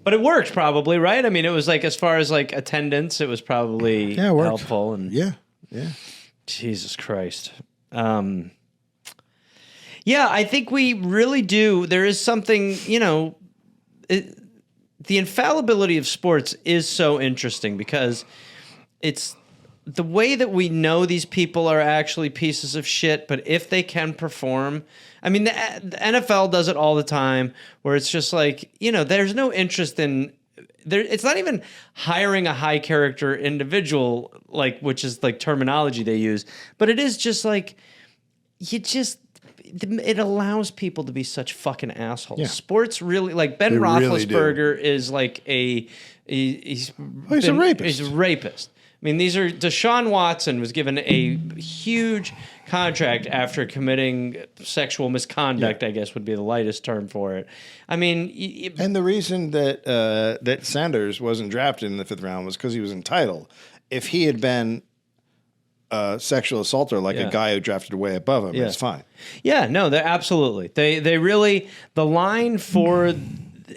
But it worked probably, right? I mean, it was like, as far as like attendance, it was probably Yeah, it worked. helpful. And Yeah. Jesus Christ. Yeah, I think we really do. There is something, the infallibility of sports is so interesting because it's the way that we know these people are actually pieces of shit, but if they can perform, I mean, the NFL does it all the time where it's just like, there's no interest in there. It's not even hiring a high character individual, like, which is like terminology they use, but it is just like, it allows people to be such fucking assholes. Yeah. Sports really, like Ben They really Roethlisberger is like he's a rapist. He's a rapist. I mean, Deshaun Watson was given a huge contract after committing sexual misconduct, I guess would be the lightest term for it. I mean... And the reason that that Sanders wasn't drafted in the 5th round was because he was entitled. If he had been a sexual assaulter like a guy who drafted way above him, it's fine. Yeah, no, they're absolutely. They really... The line for...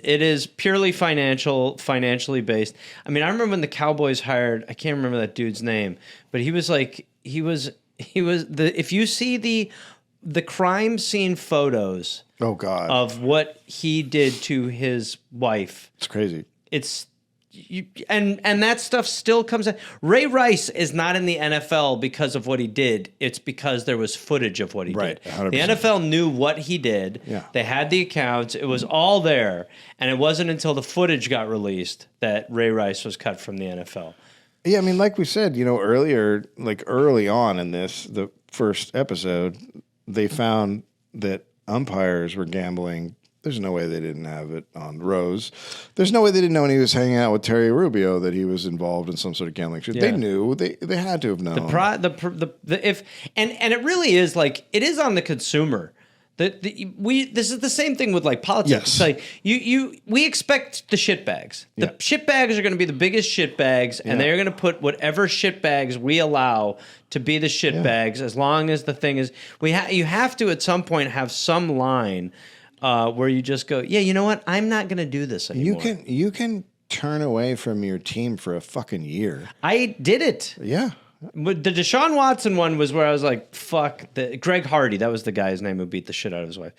It is purely financially based. I mean, I remember when the Cowboys hired, I can't remember that dude's name, but he was if you see the crime scene photos Oh God. of what he did to his wife, It's crazy. and that stuff still comes out. Ray Rice is not in the NFL because of what he did. It's because there was footage of what he Right, did. 100%. The NFL knew what he did. Yeah. They had the accounts. It was all there. And it wasn't until the footage got released that Ray Rice was cut from the NFL. Yeah, I mean, like we said, earlier, like early on in the first episode, they found that umpires were gambling. There's no way they didn't have it on Rose. There's no way they didn't know when he was hanging out with Terry Rubio that he was involved in some sort of gambling shit. Yeah. They knew. They had to have known. And it really is like, it is on the consumer. This is the same thing with like politics. Yes. It's like we expect the shitbags. The shitbags are going to be the biggest shitbags, and they're going to put whatever shitbags we allow to be the shitbags as long as the thing is you have to at some point have some line where you just go, yeah, you know what? I'm not going to do this anymore. You can turn away from your team for a fucking year. I did it. Yeah. But the Deshaun Watson one was where I was like, fuck. Greg Hardy, that was the guy's name who beat the shit out of his wife.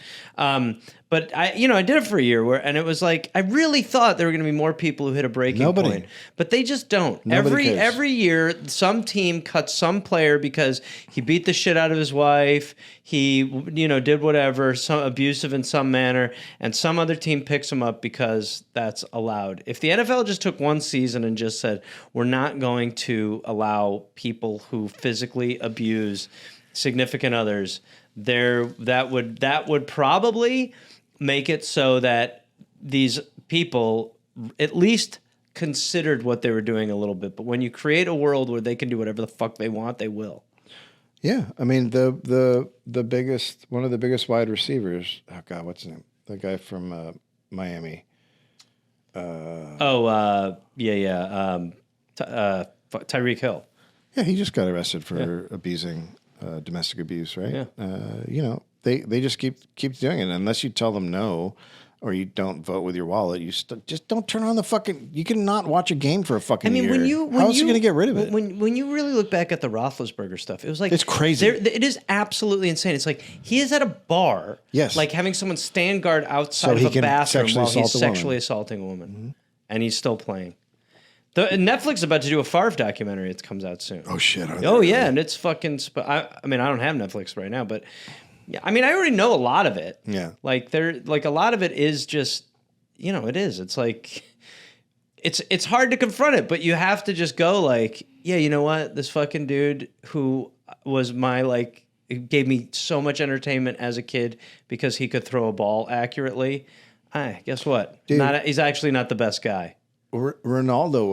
But I did it for a year and it was like, I really thought there were going to be more people who hit a breaking point. But they just don't. Nobody cares. Every year, some team cuts some player because he beat the shit out of his wife. He, did whatever, some abusive in some manner, and some other team picks him up because that's allowed. If the NFL just took one season and just said, we're not going to allow people who physically abuse significant others, that would probably make it so that these people at least considered what they were doing a little bit. But when you create a world where they can do whatever the fuck they want, they will. Yeah, I mean the biggest, one of the biggest wide receivers. Oh God, what's his name? The guy from Miami. Tyreek Hill. Yeah, he just got arrested for abusing domestic abuse, right? Yeah. They just keep doing it unless you tell them no, or you don't vote with your wallet, you just don't turn on the fucking. You cannot watch a game for a fucking year. How else are you going to get rid of it? When you really look back at the Roethlisberger stuff, it was like it's crazy. It is absolutely insane. It's like he is at a bar, yes, like having someone stand guard outside of a bathroom while he's sexually assaulting a woman, and he's still playing. Netflix is about to do a Favre documentary. It comes out soon. Oh shit! Oh yeah, and it's fucking. I mean, I don't have Netflix right now, but yeah, I mean, I already know a lot of it. Yeah, like a lot of it is just, it is. It's like, it's hard to confront it, but you have to just go like, yeah, you know what? This fucking dude who was gave me so much entertainment as a kid because he could throw a ball accurately. Guess what? Dude, he's actually not the best guy. Ronaldo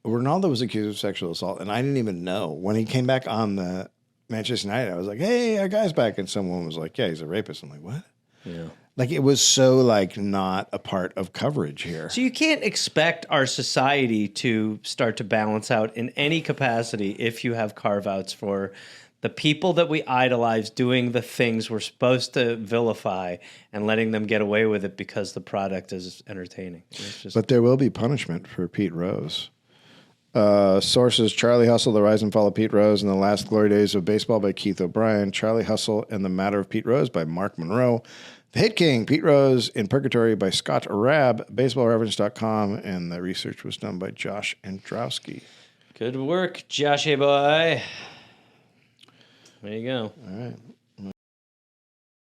was accused of sexual assault, and I didn't even know. When he came back on the Manchester United, I was like, hey, our guy's back. And someone was like, yeah, he's a rapist. I'm like, what? Yeah. Like, it was so, like, not a part of coverage here. So you can't expect our society to start to balance out in any capacity if you have carve-outs for the people that we idolize doing the things we're supposed to vilify and letting them get away with it because the product is entertaining. But there will be punishment for Pete Rose. Sources: Charlie Hustle, The Rise and Fall of Pete Rose, and The Last Glory Days of Baseball by Keith O'Brien, Charlie Hustle and the Matter of Pete Rose by Mark Monroe, The Hit King, Pete Rose in Purgatory by Scott Rabb, baseballreference.com, and the research was done by Josh Androwski. Good work, Joshy boy. There you go. All right.